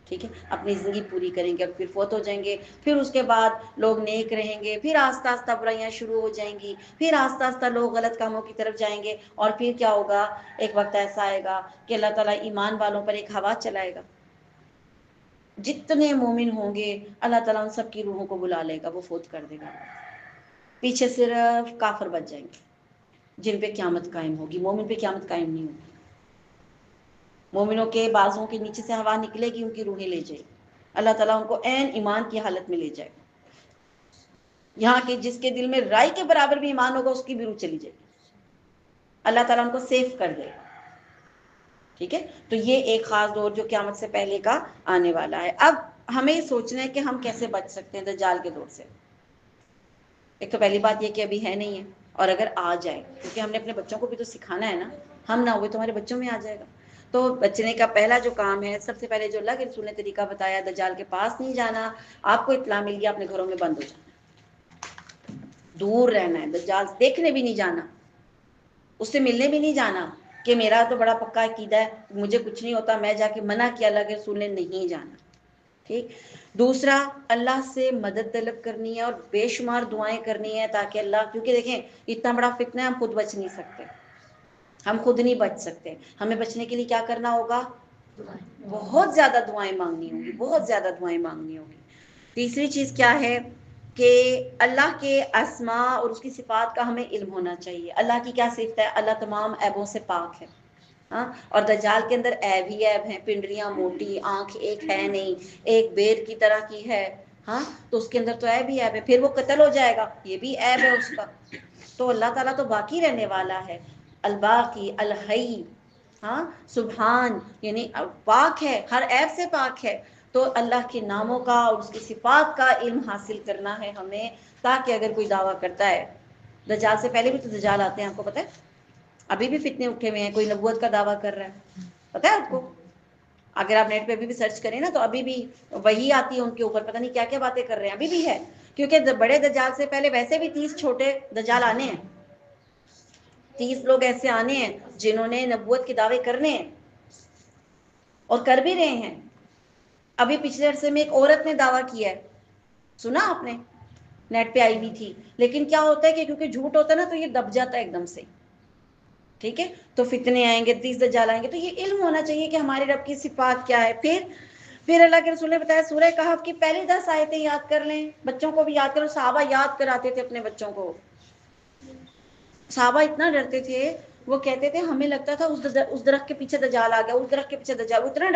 ٹھیک ہے، اپنی زندگی پوری کریں گے اور پھر فوت ہو جائیں گے، پھر اس کے بعد لوگ نیک رہیں گے، پھر آہستہ آہستہ برائیاں شروع ہو جائیں گی، پھر آہستہ آہستہ لوگ غلط کاموں کی طرف جائیں گے، اور پھر کیا ہوگا، ایک وقت ایسا آئے گا کہ اللہ تعالیٰ ایمان والوں پر ایک ہوا چلائے گا، جتنے مومن ہوں گے اللہ تعالیٰ ان سب کی روحوں کو بلا لے گا، وہ فوت کر دے گا، پیچھے صرف کافر بچ جائیں گے جن پہ قیامت قائم ہوگی، مومن پہ قیامت قائم نہیں ہوگی، مومنوں کے بازوں کے نیچے سے ہوا نکلے گی، ان کی روحیں لے جائے گی، اللہ تعالیٰ ان کو عین ایمان کی حالت میں لے جائے گا، یہاں کہ جس کے دل میں رائی کے برابر بھی ایمان ہوگا اس کی بھی روح چلی جائے گی، اللہ تعالیٰ ان کو سیف کر دے گا، ٹھیک ہے، تو یہ ایک خاص دور جو قیامت سے پہلے کا آنے والا ہے، اب ہمیں یہ سوچنا ہے کہ ہم کیسے بچ سکتے ہیں دجال کے دور سے، ایک تو پہلی بات یہ کہ ابھی ہے نہیں ہے، اور اگر آ جائے، کیونکہ ہم نے اپنے بچوں کو بھی تو سکھانا ہے نا، ہم نہ ہوئے تو ہمارے بچوں میں آ جائے گا، تو بچنے کا پہلا جو کام ہے، سب سے پہلے جو اللہ کے رسول نے طریقہ بتایا، دجال کے پاس نہیں جانا، آپ کو اطلاع مل گیا اپنے گھروں میں بند ہو جانا، دور رہنا ہے، دجال دیکھنے بھی نہیں جانا، اس سے ملنے بھی نہیں جانا کہ میرا تو بڑا پکا عقیدہ ہے مجھے کچھ نہیں ہوتا، میں جا کے منع کیا اللہ کے رسول نے نہیں جانا، ٹھیک، دوسرا اللہ سے مدد طلب کرنی ہے اور بے شمار دعائیں کرنی ہے تاکہ اللہ، کیونکہ دیکھیں اتنا بڑا فتنہ ہے، ہم خود بچ نہیں سکتے، ہم خود نہیں بچ سکتے، ہمیں بچنے کے لیے کیا کرنا ہوگا، بہت زیادہ دعائیں مانگنی ہوگی، بہت زیادہ دعائیں مانگنی ہوگی، تیسری چیز کیا ہے کہ اللہ کے اسماء اور اس کی صفات کا ہمیں علم ہونا چاہیے، اللہ کی کیا صفت ہے، اللہ تمام عیبوں سے پاک ہے، ہاں، اور دجال کے اندر عیب ہی عیب ہیں، پنڈریاں موٹی، آنکھ ایک ہے نہیں، ایک بیر کی طرح کی ہے، ہاں، تو اس کے اندر تو عیب ہی عیب ہے، پھر وہ قتل ہو جائے گا، یہ بھی عیب ہے اس کا، تو اللہ تعالیٰ تو باقی رہنے والا ہے، الباقی الحی، ہاں، سبحان، یعنی پاک ہے، ہر عیب سے پاک ہے، تو اللہ کے ناموں کا اور اس کی صفات کا علم حاصل کرنا ہے ہمیں، تاکہ اگر کوئی دعویٰ کرتا ہے، دجال سے پہلے بھی تو دجال آتے ہیں، آپ کو پتہ ہے، ابھی بھی فتنے اٹھے ہوئے ہیں، کوئی نبوت کا دعویٰ کر رہا ہے، پتہ ہے آپ کو، اگر آپ نیٹ پہ ابھی بھی سرچ کریں نا تو ابھی بھی وہی آتی ہے ان کے اوپر، پتہ نہیں کیا کیا باتیں کر رہے ہیں، ابھی بھی ہے، کیونکہ بڑے دجال سے پہلے ویسے بھی 30 چھوٹے دجال آنے ہیں، 30 لوگ ایسے آنے ہیں جنہوں نے نبوت کے دعوے کرنے ہیں اور کر بھی رہے ہیں. ابھی پچھلے عرصے میں ایک عورت نے دعویٰ کیا ہے، سنا آپ نے، نیٹ پہ آئی ہوئی تھی. لیکن کیا ہوتا ہے کہ کیونکہ جھوٹ ہوتا ہے نا تو یہ دب جاتا ہے ایک دم سے. ٹھیک ہے، تو فتنے آئیں گے، 30 دجال آئیں گے. تو یہ علم ہونا چاہیے کہ ہمارے رب کی صفات کیا ہے. پھر اللہ کے رسول نے بتایا سورہ کہف کی پہلی 10 آیتیں یاد کر لیں، بچوں کو بھی یاد کرو. صحابہ یاد کراتے تھے اپنے بچوں کو. صحابہ اتنا ڈرتے تھے، وہ کہتے تھے ہمیں لگتا تھا اس درخت کے پیچھے دجال آ گیا، اس درخت کے پیچھے دجال. اتنا